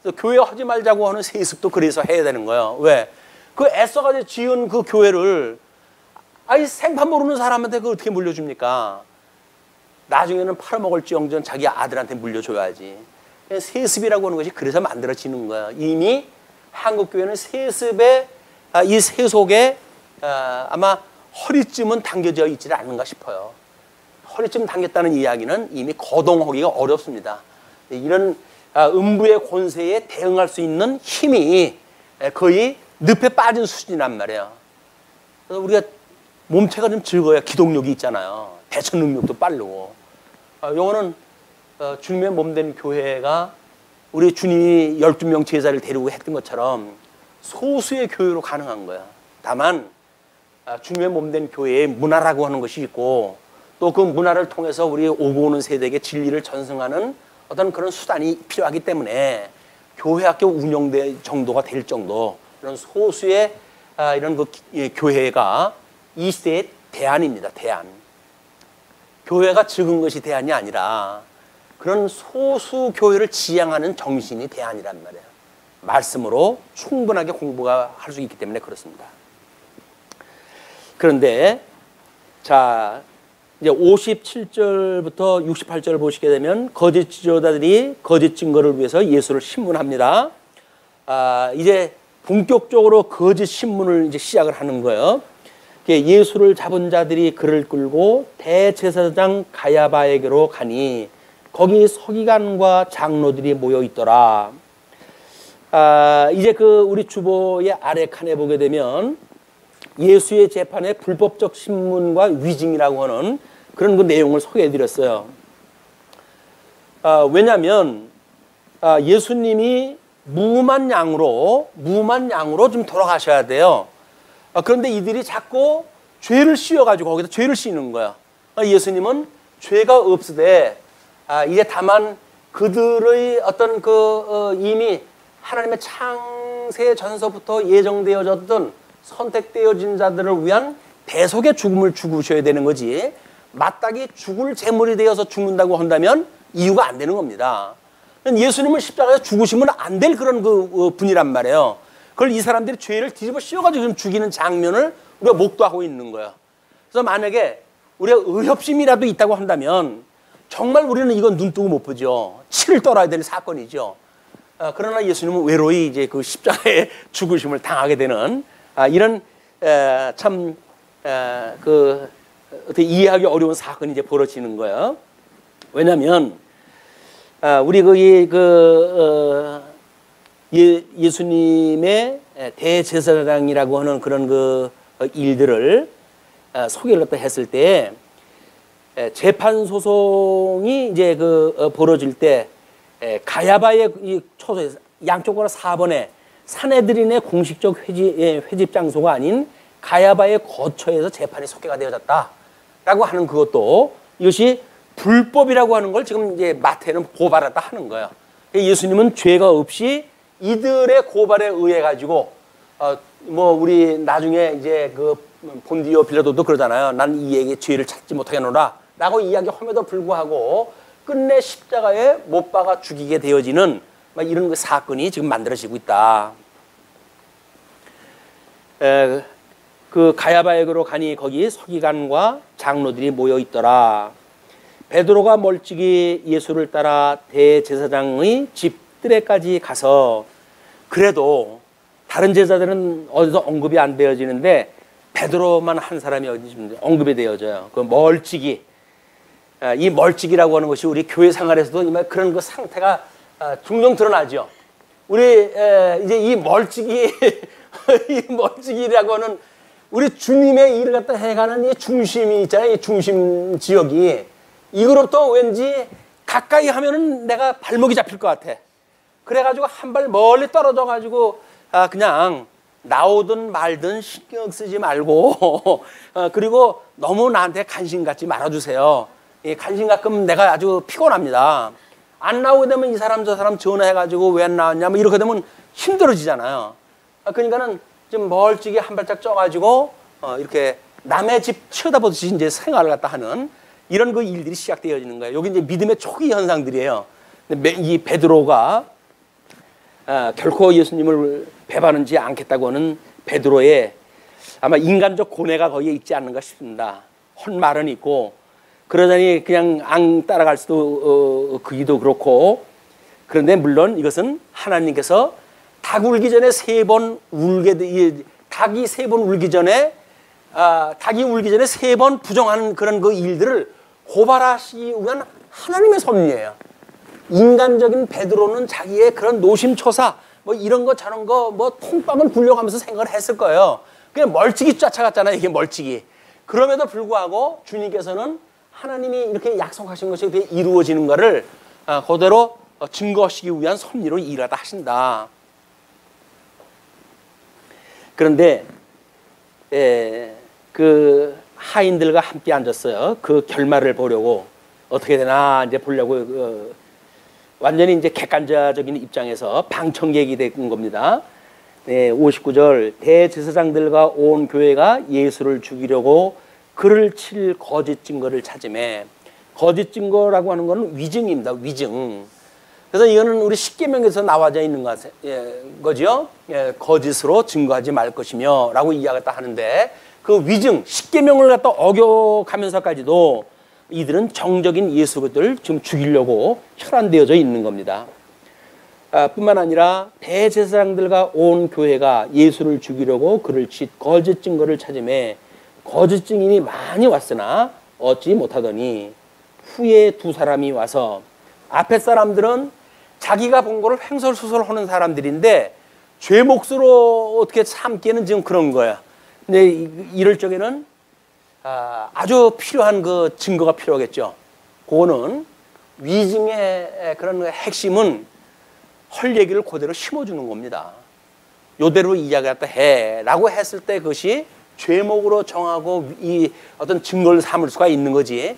그래서 교회 하지 말자고 하는 세습도 그래서 해야 되는 거예요. 왜? 그 애써가지고 지은 그 교회를 아니 생판 모르는 사람한테 그걸 어떻게 물려줍니까? 나중에는 팔아먹을지언정 자기 아들한테 물려줘야지. 세습이라고 하는 것이 그래서 만들어지는 거예요. 이미 한국교회는 세습의 이 세속에 아마 허리쯤은 당겨져 있지 않는가 싶어요. 허리쯤 당겼다는 이야기는 이미 거동하기가 어렵습니다. 이런 음부의 권세에 대응할 수 있는 힘이 거의 늪에 빠진 수준이란 말이에요. 그래서 우리가 몸체가 좀 즐거워야 기동력이 있잖아요. 대처 능력도 빠르고. 요거는 주님의 몸된 교회가 우리 주님이 12명 제자를 데리고 했던 것처럼 소수의 교회로 가능한 거야. 다만 주님의 몸된 교회의 문화라고 하는 것이 있고 또 그 문화를 통해서 우리 오고 오는 세대에게 진리를 전승하는 어떤 그런 수단이 필요하기 때문에 교회학교 운영대 정도가 될 정도 이런 소수의 이런 그 교회가 이 시대의 대안입니다. 대안. 교회가 적은 것이 대안이 아니라 그런 소수 교회를 지향하는 정신이 대안이란 말이에요. 말씀으로 충분하게 공부가 할 수 있기 때문에 그렇습니다. 그런데 자 이제 57절부터 68절을 보시게 되면 거짓 지도자들이 거짓 증거를 위해서 예수를 신문합니다. 이제 본격적으로 거짓 신문을 이제 시작을 하는 거예요. 예수를 잡은 자들이 그를 끌고 대제사장 가야바에게로 가니 거기 서기관과 장로들이 모여 있더라. 이제 그 우리 주보의 아래 칸에 보게 되면 예수의 재판의 불법적 신문과 위증이라고 하는 그런 그 내용을 소개해 드렸어요. 왜냐하면 예수님이 무만 양으로 좀 돌아가셔야 돼요. 그런데 이들이 자꾸 죄를 씌워가지고 거기다 죄를 씌우는 거야. 예수님은 죄가 없으되 이제 다만 그들의 어떤 이미 하나님의 창세 전서부터 예정되어졌던 선택되어진 자들을 위한 대속의 죽음을 죽으셔야 되는 거지. 마땅히 죽을 제물이 되어서 죽는다고 한다면 이유가 안 되는 겁니다. 예수님은 십자가에서 죽으시면 안 될 그런 그 분이란 말이에요. 그걸 이 사람들이 죄를 뒤집어 씌워가지고 좀 죽이는 장면을 우리가 목도하고 있는 거예요. 그래서 만약에 우리가 의협심이라도 있다고 한다면 정말 우리는 이건 눈 뜨고 못 보죠. 치를 떨어야 될 사건이죠. 그러나 예수님은 외로이 이제 그 십자가의 죽으심을 당하게 되는 이런 참 어떻게 이해하기 어려운 사건이 이제 벌어지는 거예요. 왜냐하면 우리 예수님의 대제사장이라고 하는 그런 그 일들을 소개를 했을 때 재판 소송이 이제 벌어질 때 가야바의 이 초소에서 양쪽으로 4번에 사내들인의 공식적 회집 장소가 아닌 가야바의 거처에서 재판이 속개가 되어졌다라고 하는 그것도 이것이 불법이라고 하는 걸 지금 이제 마태는 고발했다 하는 거예요. 예수님은 죄가 없이 이들의 고발에 의해 가지고 뭐 우리 나중에 이제 그 본디오 빌라도도 그러잖아요. 난 이에게 죄를 찾지 못하겠노라라고 이야기함에도 불구하고 끝내 십자가에 못 박아 죽이게 되어지는 이런 그 사건이 지금 만들어지고 있다. 그 가야바에게로 가니 거기 서기관과 장로들이 모여 있더라. 베드로가 멀찍이 예수를 따라 대제사장의 집 뜰에까지 가서 그래도 다른 제자들은 어디서 언급이 안 되어지는데 베드로만 한 사람이 어디 언급이 되어져요. 그 멀찍이. 이 멀찍이라고 하는 것이 우리 교회 생활에서도 그런 그 상태가 종종 드러나죠. 우리 이제 이 멀찍이 이 멀찍이라고 하는 우리 주님의 일을 갖다 해가는 이 중심이 있잖아요. 이 중심 지역이 이거로부터 왠지 가까이 하면은 내가 발목이 잡힐 것 같아. 그래가지고 한 발 멀리 떨어져 가지고 그냥 나오든 말든 신경 쓰지 말고 그리고 너무 나한테 관심 갖지 말아주세요. 관심 갖으면 내가 아주 피곤합니다. 안 나오게 되면 이 사람 저 사람 전화해가지고 왜 안 나왔냐 뭐 이렇게 되면 힘들어지잖아요. 그러니까는 좀 멀찍이 한 발짝 쪄가지고 이렇게 남의 집 쳐다보듯이 이제 생활을 갖다 하는 이런 그 일들이 시작되어지는 거예요. 여기 이제 믿음의 초기 현상들이에요. 근데 이 베드로가 결코 예수님을 배반하지 않겠다고 하는 베드로의 아마 인간적 고뇌가 거기에 있지 않는가 싶습니다. 헛말은 있고 그러자니 그냥 안 따라갈 수도 그기도 그렇고 그런데 물론 이것은 하나님께서 닭 울기 전에 3번 울게 닭이 3번 울기 전에 닭이 울기 전에 3번 부정하는 그런 그 일들을 고발하시기 위한 하나님의 섭리예요. 인간적인 베드로는 자기의 그런 노심초사 뭐 이런 거 저런 거 뭐 통밥을 굴려가면서 생각을 했을 거예요. 그냥 멀찍이 쫓아갔잖아요. 이게 멀찍이. 그럼에도 불구하고 주님께서는 하나님이 이렇게 약속하신 것이 이렇게 이루어지는 것을 그대로 증거하시기 위한 섭리로 일하다 하신다. 그런데 그 하인들과 함께 앉았어요. 그 결말을 보려고 어떻게 되나 이제 보려고 완전히 이제 객관적인 입장에서 방청객이 된 겁니다. 59절 대제사장들과 온 교회가 예수를 죽이려고 그를 칠 거짓 증거를 찾으매 거짓 증거라고 하는 것은 위증입니다. 위증. 그래서 이거는 우리 십계명에서 나와져 있는 거죠. 거짓으로 증거하지 말 것이며 라고 이야기했다 하는데 그 위증, 십계명을 갖다 어겨가면서까지도 이들은 정적인 예수를 지금 죽이려고 혈안되어져 있는 겁니다. 뿐만 아니라 대제사장들과 온 교회가 예수를 죽이려고 그를 친 거짓 증거를 찾으매 거짓 증인이 많이 왔으나 얻지 못하더니 후에 2사람이 와서 앞에 사람들은 자기가 본 거를 횡설수설하는 사람들인데 죄 몫으로 어떻게 삼기에는 지금 그런 거야. 근데 이럴 적에는 아주 필요한 그 증거가 필요하겠죠. 그거는 위증의 그런 핵심은 헐 얘기를 그대로 심어주는 겁니다. 요대로 이야기했다 해라고 했을 때 그것이 죄목으로 정하고 이 어떤 증거를 삼을 수가 있는 거지.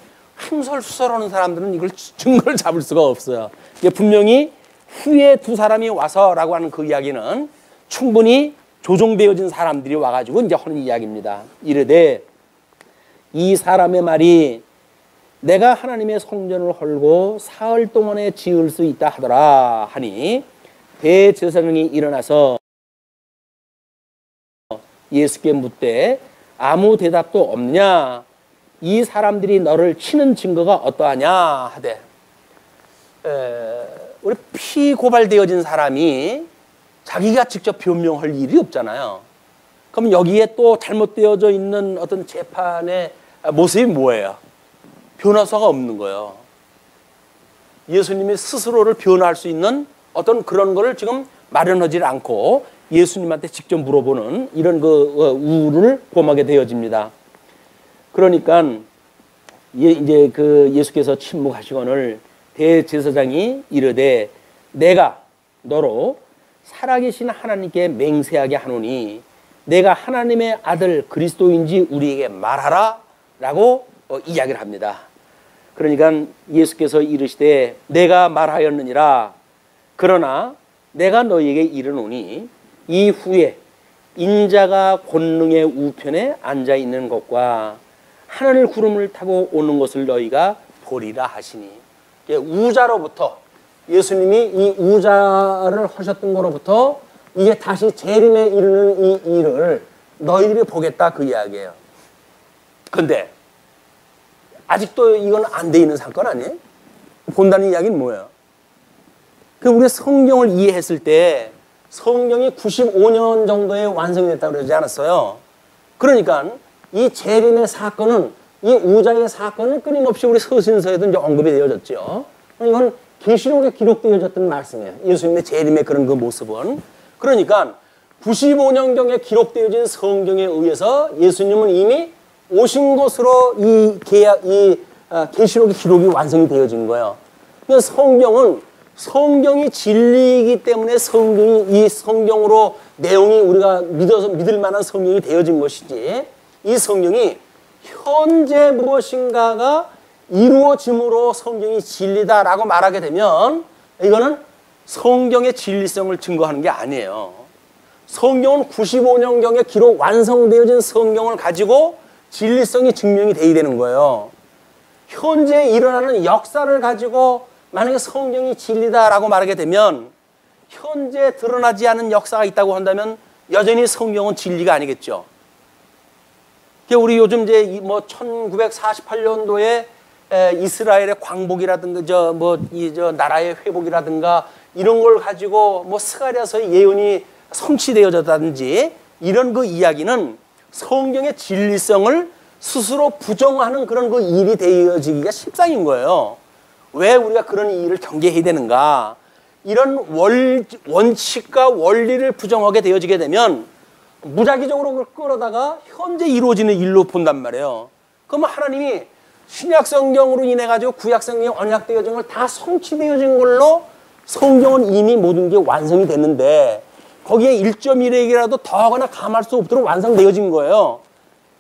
횡설수설하는 사람들은 이걸 증거를 잡을 수가 없어요. 이게 분명히 후에 2사람이 와서라고 하는 그 이야기는 충분히 조종되어진 사람들이 와가지고 이제 하는 이야기입니다. 이르되 이 사람의 말이 내가 하나님의 성전을 헐고 사흘 동안에 지을 수 있다 하더라 하니 대제사장이 일어나서 예수께 묻되 아무 대답도 없느냐 이 사람들이 너를 치는 증거가 어떠하냐 하되 우리 피고발되어진 사람이 자기가 직접 변명할 일이 없잖아요. 그럼 여기에 또 잘못되어져 있는 어떤 재판의 모습이 뭐예요? 변호사가 없는 거예요. 예수님이 스스로를 변호할 수 있는 어떤 그런 거를 지금 마련하지 않고 예수님한테 직접 물어보는 이런 그 우를 범하게 되어집니다. 그러니까 이제 그 예수께서 침묵하시거늘 대제사장이 이르되 내가 너로 살아계신 하나님께 맹세하게 하노니 내가 하나님의 아들 그리스도인지 우리에게 말하라 라고 이야기를 합니다. 그러니까 예수께서 이르시되 내가 말하였느니라. 그러나 내가 너희에게 이르노니 이후에 인자가 권능의 우편에 앉아있는 것과 하늘 구름을 타고 오는 것을 너희가 보리라 하시니 우자로부터 예수님이 이 우자를 하셨던 거로부터 이게 다시 재림에 이르는 이 일을 너희들이 보겠다 그 이야기예요. 근데 아직도 이건 안 돼 있는 사건 아니에요? 본다는 이야기는 뭐예요? 그 우리 성경을 이해했을 때 성경이 95년 정도에 완성이 됐다고 그러지 않았어요? 그러니까 이 재림의 사건은 이 우자의 사건은 끊임없이 우리 서신서에도 이제 언급이 되어졌죠. 이건 계시록에 기록되어졌던 말씀이에요. 예수님의 재림의 그런 그 모습은. 그러니까 95년경에 기록되어진 성경에 의해서 예수님은 이미 오신 것으로 이 계시록의 기록이 완성이 되어진 거예요. 그래서 성경은 성경이 진리이기 때문에 이 성경으로 내용이 우리가 믿어서 믿을 만한 성경이 되어진 것이지, 이 성경이 현재 무엇인가가 이루어짐으로 성경이 진리다라고 말하게 되면 이거는 성경의 진리성을 증거하는 게 아니에요. 성경은 95년경에 기록 완성되어진 성경을 가지고 진리성이 증명이 돼야 되는 거예요. 현재 일어나는 역사를 가지고 만약에 성경이 진리다라고 말하게 되면 현재 드러나지 않은 역사가 있다고 한다면 여전히 성경은 진리가 아니겠죠. 우리 요즘 이제 뭐 1948년도에 이스라엘의 광복이라든가 저 나라의 회복이라든가 이런 걸 가지고 뭐 스가랴서의 예언이 성취되어졌다든지 이런 그 이야기는 성경의 진리성을 스스로 부정하는 그런 그 일이 되어지기가 십상인 거예요. 왜 우리가 그런 일을 경계해야 되는가? 이런 원칙과 원리를 부정하게 되어지게 되면 무작위적으로 그걸 끌어다가 현재 이루어지는 일로 본단 말이에요. 그럼 하나님이 신약 성경으로 인해 가지고 구약 성경에 언약되어진 걸 다 성취되어진 걸로 성경은 이미 모든 게 완성이 됐는데 거기에 1.1핵이라도 더하거나 감할 수 없도록 완성되어진 거예요.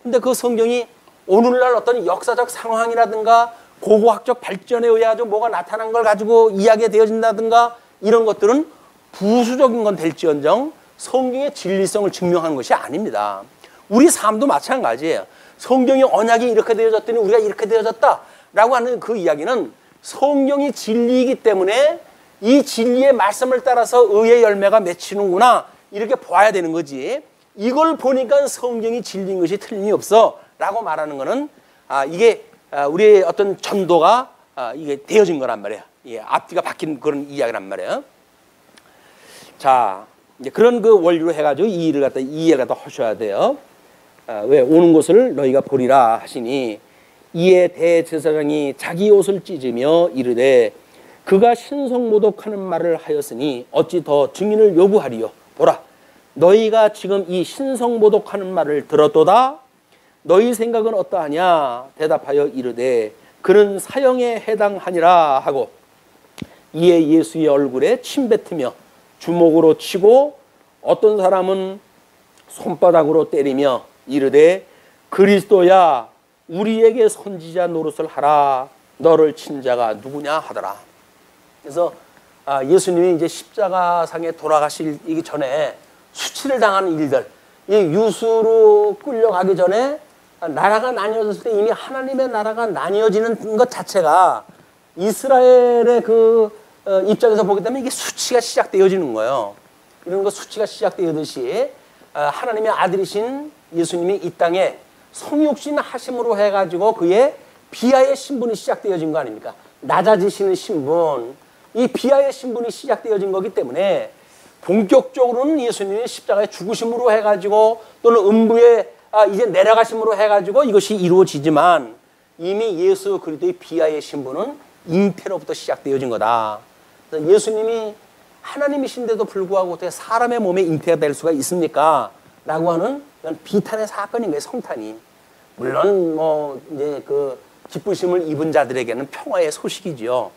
근데 그 성경이 오늘날 어떤 역사적 상황이라든가 고고학적 발전에 의해 가지고 뭐가 나타난 걸 가지고 이야기되어진다든가 이런 것들은 부수적인 건 될지언정 성경의 진리성을 증명하는 것이 아닙니다. 우리 삶도 마찬가지예요. 성경의 언약이 이렇게 되어졌더니 우리가 이렇게 되어졌다라고 하는 그 이야기는 성경이 진리이기 때문에 이 진리의 말씀을 따라서 의의 열매가 맺히는구나 이렇게 봐야 되는 거지. 이걸 보니까 성경이 진리인 것이 틀림이 없어 라고 말하는 거는 이게 우리의 어떤 전도가 이게 되어진 거란 말이에요. 예, 앞뒤가 바뀐 그런 이야기란 말이에요. 자, 이제 그런 그 원리로 해가지고 이 일을 갖다 이해가 더 하셔야 돼요. 왜 오는 것을 너희가 보리라 하시니 이에 대제사장이 자기 옷을 찢으며 이르되 그가 신성모독하는 말을 하였으니 어찌 더 증인을 요구하리요. 보라, 너희가 지금 이 신성모독하는 말을 들었도다. 너희 생각은 어떠하냐? 대답하여 이르되 그는 사형에 해당하니라 하고 이에 예수의 얼굴에 침 뱉으며 주먹으로 치고 어떤 사람은 손바닥으로 때리며 이르되 그리스도야 우리에게 선지자 노릇을 하라. 너를 친 자가 누구냐 하더라. 그래서 예수님이 이제 십자가상에 돌아가시기 전에 수치를 당하는 일들, 이 유수로 끌려가기 전에 나라가 나뉘어졌을 때 이미 하나님의 나라가 나뉘어지는 것 자체가 이스라엘의 그 입장에서 보게 되면 이게 수치가 시작되어지는 거예요. 이런 거 수치가 시작되듯이 하나님의 아들이신 예수님이 이 땅에 성육신 하심으로 해가지고 그의 비하의 신분이 시작되어진 거 아닙니까? 낮아지시는 신분, 이 비하의 신분이 시작되어진 거기 때문에 본격적으로는 예수님이 십자가에 죽으심으로 해가지고 또는 음부에 이제 내려가심으로 해가지고 이것이 이루어지지만 이미 예수 그리스도의 비하의 신분은 잉태로부터 시작되어진 거다. 그래서 예수님이 하나님이신데도 불구하고 어떻게 사람의 몸에 잉태가 될 수가 있습니까? 라고 하는 비탄의 사건인 거예요, 성탄이. 물론 뭐 이제 그 기쁘심을 입은 자들에게는 평화의 소식이지요.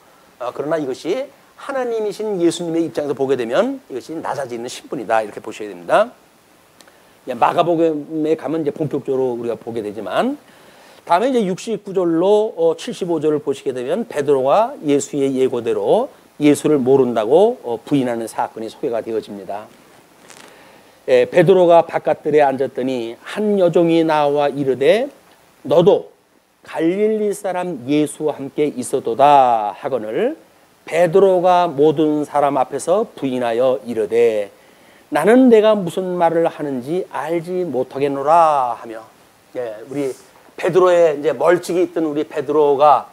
그러나 이것이 하나님이신 예수님의 입장에서 보게 되면 이것이 낮아지는 신분이다 이렇게 보셔야 됩니다. 마가복음에 가면 이제 본격적으로 우리가 보게 되지만 다음에 이제 69절로 75절을 보시게 되면 베드로가 예수의 예고대로 예수를 모른다고 부인하는 사건이 소개가 되어집니다. 베드로가 바깥들에 앉았더니 한 여종이 나와 이르되 너도 갈릴리 사람 예수와 함께 있어도다 하거늘 베드로가 모든 사람 앞에서 부인하여 이르되 나는 내가 무슨 말을 하는지 알지 못하겠노라 하며, 우리 베드로의 이제 멀찍이 있던 우리 베드로가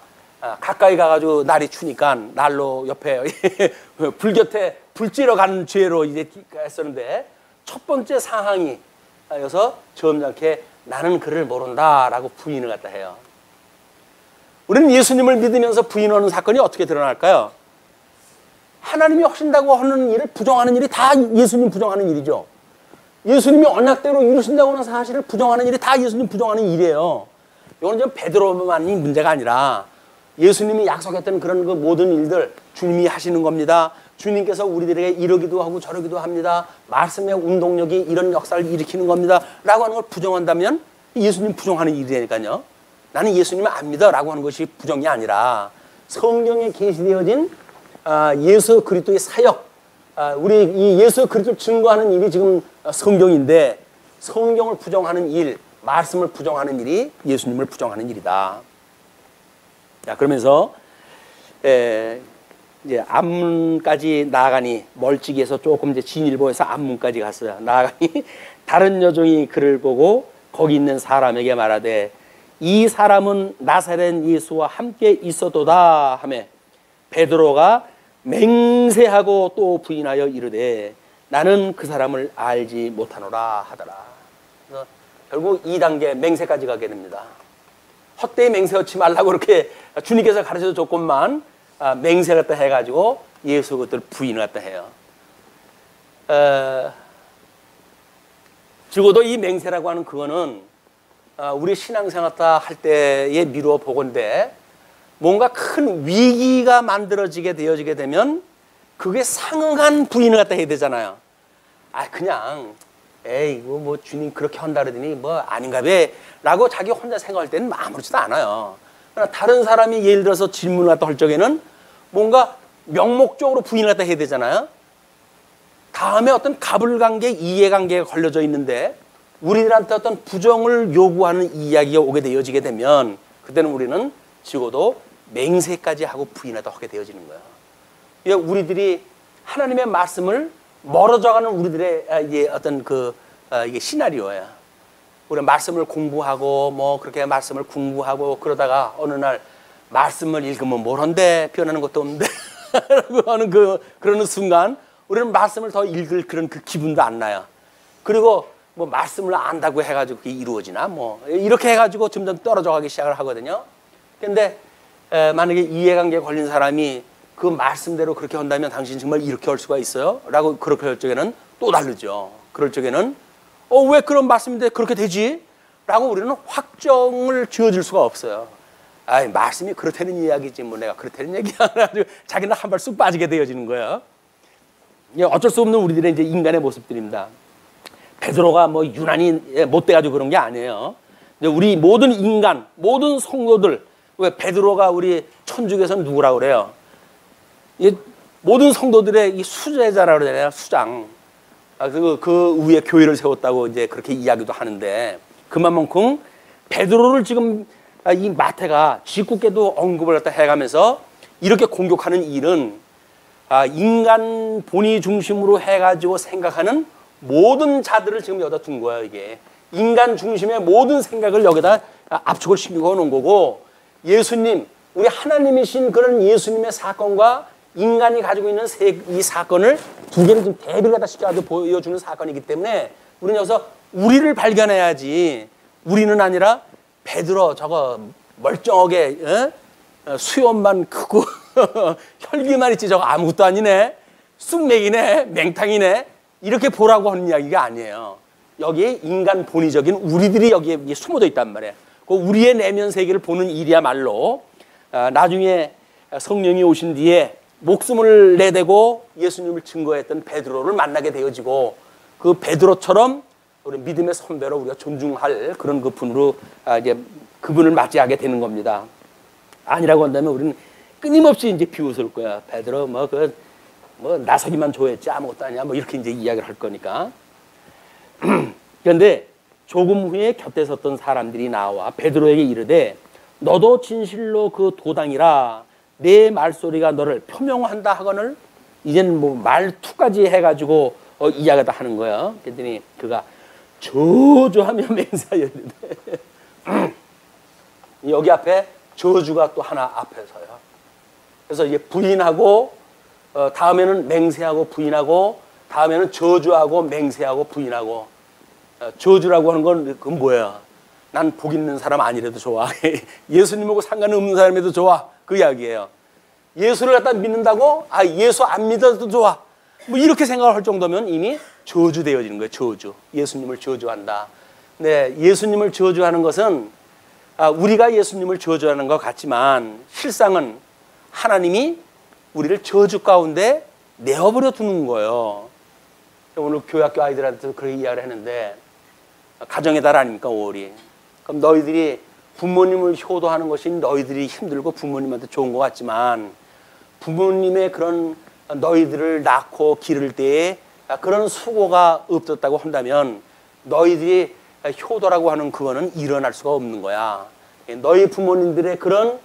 가까이 가가지고 날이 추니까 날로 옆에 불 곁에 불 찌러 가는 죄로 이제 했었는데 첫 번째 상황이 여기서 점잖게 나는 그를 모른다라고 부인을 갖다 해요. 우리는 예수님을 믿으면서 부인하는 사건이 어떻게 드러날까요? 하나님이 하신다고 하는 일을 부정하는 일이 다 예수님 부정하는 일이죠. 예수님이 언약대로 이루신다고 하는 사실을 부정하는 일이 다 예수님 부정하는 일이에요. 이건 좀 베드로만이 문제가 아니라 예수님이 약속했던 그런 그 모든 일들 주님이 하시는 겁니다. 주님께서 우리들에게 이러기도 하고 저러기도 합니다. 말씀의 운동력이 이런 역사를 일으키는 겁니다. 라고 하는 걸 부정한다면 예수님 부정하는 일이니까요. 나는 예수님을 안 믿어 라고 하는 것이 부정이 아니라 성경에 계시되어진 예수 그리스도의 사역, 우리 이 예수 그리스도를 증거하는 일이 지금 성경인데 성경을 부정하는 일, 말씀을 부정하는 일이 예수님을 부정하는 일이다. 자, 그러면서 이제 앞문까지 나아가니 멀찍이에서 조금 이제 진일보에서 앞문까지 갔어요. 나아가니 다른 여종이 그를 보고 거기 있는 사람에게 말하되 이 사람은 나사렛 예수와 함께 있었도다 하며 베드로가 맹세하고 또 부인하여 이르되 나는 그 사람을 알지 못하노라 하더라. 그래서 결국 2단계 맹세까지 가게 됩니다. 헛되이 맹세하지 말라고 그렇게 주님께서 가르쳐 줬건만 맹세 갖다 해가지고 예수 그것들 부인을 갖다 해요. 적어도 이 맹세라고 하는 그거는 우리 신앙생활 할 때에 미루어 보건데 뭔가 큰 위기가 만들어지게 되어지게 되면 그게 상응한 부인을 갖다 해야 되잖아요. 그냥 에이 이거 뭐 주님 그렇게 한다 그러더니 뭐 아닌가 봐 라고 자기 혼자 생각할 때는 아무렇지도 않아요. 그러나 다른 사람이 예를 들어서 질문을 갖다 할 적에는 뭔가 명목적으로 부인을 갖다 해야 되잖아요. 다음에 어떤 가불관계, 이해관계가 걸려져 있는데 우리들한테 어떤 부정을 요구하는 이야기가 오게 되어지게 되면 그때는 우리는 적어도 맹세까지 하고 부인하다 하게 되어지는 거예요. 우리들이 하나님의 말씀을 멀어져가는 우리들의 어떤 이게 시나리오예요. 우리 말씀을 공부하고 뭐 그렇게 말씀을 공부하고 그러다가 어느 날 말씀을 읽으면 뭘 한데 변하는 것도 없는데 라고 하는 그러는 순간 우리는 말씀을 더 읽을 그런 그 기분도 안 나요. 그리고 뭐 말씀을 안다고 해가지고 그게 이루어지나 뭐 이렇게 해가지고 점점 떨어져 가기 시작을 하거든요. 근데 만약에 이해관계에 걸린 사람이 그 말씀대로 그렇게 한다면 당신 정말 이렇게 할 수가 있어요? 라고 그렇게 할 적에는 또 다르죠. 그럴 적에는 왜 그런 말씀인데 그렇게 되지? 라고 우리는 확정을 지어줄 수가 없어요. 말씀이 그렇다는 이야기지 뭐 내가 그렇다는 얘기야. 가지고 자기는 한 발 쑥 빠지게 되어지는 거예요. 어쩔 수 없는 우리들의 이제 인간의 모습들입니다. 베드로가 뭐 유난히 못돼가지고 그런 게 아니에요. 우리 모든 인간, 모든 성도들, 왜 베드로가 우리 천주교에서는 누구라고 그래요? 모든 성도들의 이 수제자라고 그러잖아요. 수장. 그 위에 교회를 세웠다고 이제 그렇게 이야기도 하는데 그만큼 베드로를 지금 이 마태가 짓궂게도 언급을 갖다 해가면서 이렇게 공격하는 일은 인간 본의 중심으로 해가지고 생각하는 모든 자들을 지금 여기다 둔 거예요. 이게 인간 중심의 모든 생각을 여기다 압축을 시키고 놓은 거고 예수님, 우리 하나님이신 그런 예수님의 사건과 인간이 가지고 있는 이 사건을 두 개를 좀 대비를 갖다 시켜가지고 보여주는 사건이기 때문에 우리는 여기서 우리를 발견해야지 우리는 아니라 베드로 저거 멀쩡하게 수염만 크고 혈기만 있지 저거 아무것도 아니네 쑥맥이네 맹탕이네 이렇게 보라고 하는 이야기가 아니에요. 여기에 인간 본의적인 우리들이 여기에 숨어져 있단 말이에요. 그 우리의 내면 세계를 보는 일이야말로 나중에 성령이 오신 뒤에 목숨을 내대고 예수님을 증거했던 베드로를 만나게 되어지고 그 베드로처럼 우리 믿음의 선배로 우리가 존중할 그런 그 분으로 이제 그분을 맞이하게 되는 겁니다. 아니라고 한다면 우리는 끊임없이 이제 비웃을 거야. 베드로 뭐 나서기만 좋아했지 아무것도 아니야 뭐 이렇게 이제 이야기를 할 거니까. 그런데 조금 후에 곁에 섰던 사람들이 나와 베드로에게 이르되 너도 진실로 그 도당이라 내 말소리가 너를 표명한다 하거늘 이제는 뭐 말투까지 해가지고 이야기다 하는 거예요. 그랬더니 그가 저주하며 맹세하여 이르되 여기 앞에 저주가 또 하나 앞에 서요. 그래서 이제 부인하고 다음에는 맹세하고 부인하고 다음에는 저주하고 맹세하고 부인하고 저주라고 하는 건 그건 뭐야? 난 복 있는 사람 아니라도 좋아. 예수님하고 상관없는 사람에도 좋아. 그 이야기예요. 예수를 갖다 믿는다고? 예수 안 믿어도 좋아. 뭐 이렇게 생각할 정도면 이미 저주되어지는 거예요. 저주. 예수님을 저주한다. 네, 예수님을 저주하는 것은 우리가 예수님을 저주하는 것 같지만 실상은 하나님이 우리를 저주 가운데 내어버려 두는 거예요. 오늘 교회학교 아이들한테도 그렇게 이야기를 했는데 가정의 달 아닙니까 5월이. 그럼 너희들이 부모님을 효도하는 것이 너희들이 힘들고 부모님한테 좋은 것 같지만 부모님의 그런 너희들을 낳고 기를 때에 그런 수고가 없었다고 한다면 너희들이 효도라고 하는 그거는 일어날 수가 없는 거야. 너희 부모님들의 그런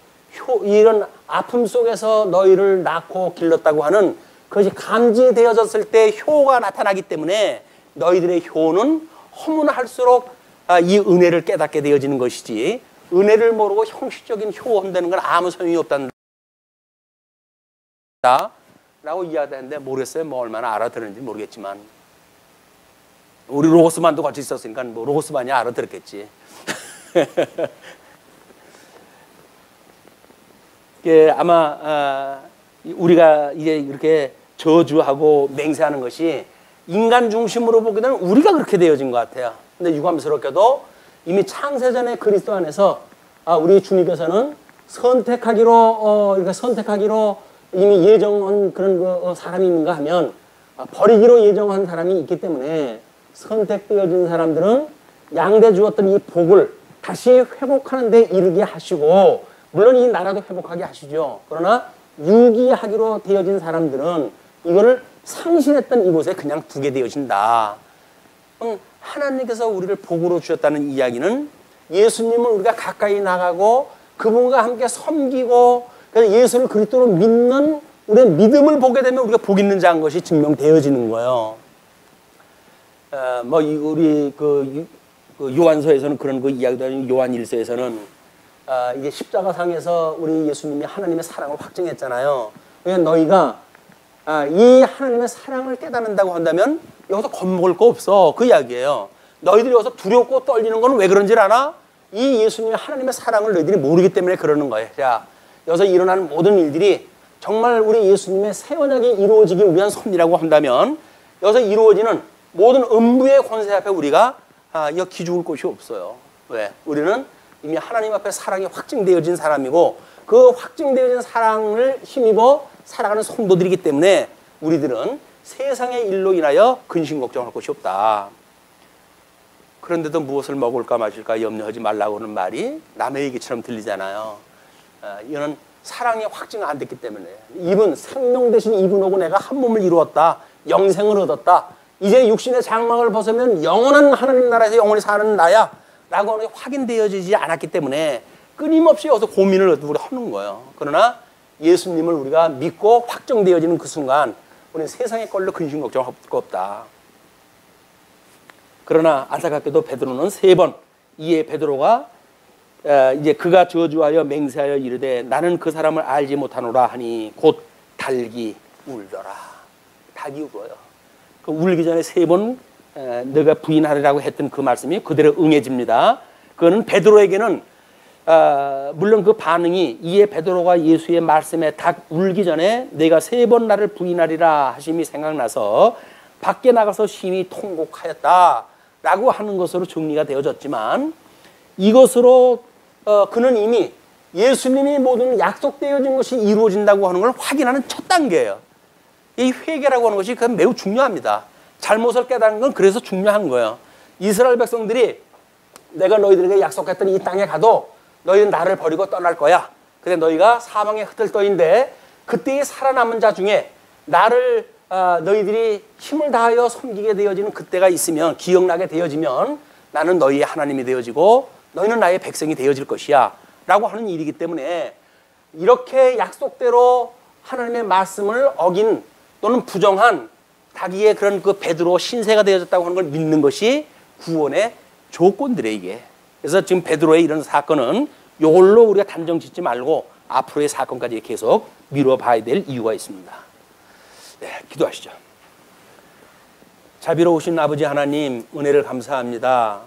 이런 아픔 속에서 너희를 낳고 길렀다고 하는 그것이 감지되어졌을 때 효가 나타나기 때문에 너희들의 효는 허문할수록 이 은혜를 깨닫게 되어지는 것이지 은혜를 모르고 형식적인 효 한다는 건 아무 소용이 없단다 라고 이야기하는데 모르겠어요. 뭐 얼마나 알아들었는지 모르겠지만 우리 로고스반도 같이 있었으니까 뭐 로고스반이 알아들었겠지. 아마 우리가 이제 이렇게 저주하고 맹세하는 것이 인간 중심으로 보게 되면 우리가 그렇게 되어진 것 같아요. 근데 유감스럽게도 이미 창세전에 그리스도 안에서 우리 주님께서는 선택하기로 이미 예정한 그런 사람이 있는가 하면 버리기로 예정한 사람이 있기 때문에 선택되어진 사람들은 양대 주었던 이 복을 다시 회복하는 데 이르게 하시고 물론 이 나라도 회복하게 하시죠. 그러나 유기하기로 되어진 사람들은 이거를 상실했던 이곳에 그냥 두게 되어진다. 그럼 하나님께서 우리를 복으로 주셨다는 이야기는 예수님을 우리가 가까이 나가고 그분과 함께 섬기고 예수를 그리스도로 믿는 우리의 믿음을 보게 되면 우리가 복 있는 자인 것이 증명되어지는 거예요. 우리 그 요한서에서는 그런 그 이야기도 하는 요한 1서에서는 이게 십자가상에서 우리 예수님이 하나님의 사랑을 확증했잖아요. 그러니까 너희가 이 하나님의 사랑을 깨닫는다고 한다면 여기서 겁먹을 거 없어. 그 이야기예요. 너희들이 여기서 두렵고 떨리는 건 왜 그런지 알아? 이 예수님의 하나님의 사랑을 너희들이 모르기 때문에 그러는 거예요. 자, 여기서 일어나는 모든 일들이 정말 우리 예수님의 새 언약이 이루어지기 위한 섭리라고 한다면 여기서 이루어지는 모든 음부의 권세 앞에 우리가 기죽을 곳이 없어요. 왜? 우리는 이미 하나님 앞에 사랑이 확증되어진 사람이고 그 확증되어진 사랑을 힘입어 살아가는 성도들이기 때문에 우리들은 세상의 일로 인하여 근심 걱정할 것이 없다. 그런데도 무엇을 먹을까 마실까 염려하지 말라고 하는 말이 남의 얘기처럼 들리잖아요. 이거는 사랑이 확증 안 됐기 때문에 생명 대신 이분하고 내가 한 몸을 이루었다. 영생을 얻었다. 이제 육신의 장막을 벗으면 영원한 하나님 나라에서 영원히 사는 나야 라고 하는 게 확인되어지지 않았기 때문에 끊임없이 여기서 고민을 우리가 하는 거예요. 그러나 예수님을 우리가 믿고 확정되어지는 그 순간 우리는 세상의 걸로 근심 걱정할 거 없다. 그러나 안타깝게도 베드로는 3번 이에 베드로가 이제 그가 저주하여 맹세하여 이르되 나는 그 사람을 알지 못하노라 하니 곧 닭이 울더라. 닭이 울어요. 그 울기 전에 3번 너가 부인하리라고 했던 그 말씀이 그대로 응해집니다. 그거는 베드로에게는 물론 그 반응이 이에 베드로가 예수의 말씀에 닭 울기 전에 내가 3번 나를 부인하리라 하심이 생각나서 밖에 나가서 심히 통곡하였다라고 하는 것으로 정리가 되어졌지만 이것으로 그는 이미 예수님이 모든 약속되어진 것이 이루어진다고 하는 걸 확인하는 첫 단계예요. 이 회개라고 하는 것이 매우 중요합니다. 잘못을 깨닫는 건 그래서 중요한 거예요. 이스라엘 백성들이 내가 너희들에게 약속했던 이 땅에 가도 너희는 나를 버리고 떠날 거야. 근데 너희가 사망의 흩을떠인데 그때의 살아남은 자 중에 나를 너희들이 힘을 다하여 섬기게 되어지는 그때가 있으면 기억나게 되어지면 나는 너희의 하나님이 되어지고 너희는 나의 백성이 되어질 것이야 라고 하는 일이기 때문에 이렇게 약속대로 하나님의 말씀을 어긴 또는 부정한 자기의 그런 그 베드로 신세가 되어졌다고 하는 걸 믿는 것이 구원의 조건들이에요, 이게. 그래서 지금 베드로의 이런 사건은 이걸로 우리가 단정 짓지 말고 앞으로의 사건까지 계속 미뤄봐야 될 이유가 있습니다. 네, 기도하시죠. 자비로우신 아버지 하나님, 은혜를 감사합니다.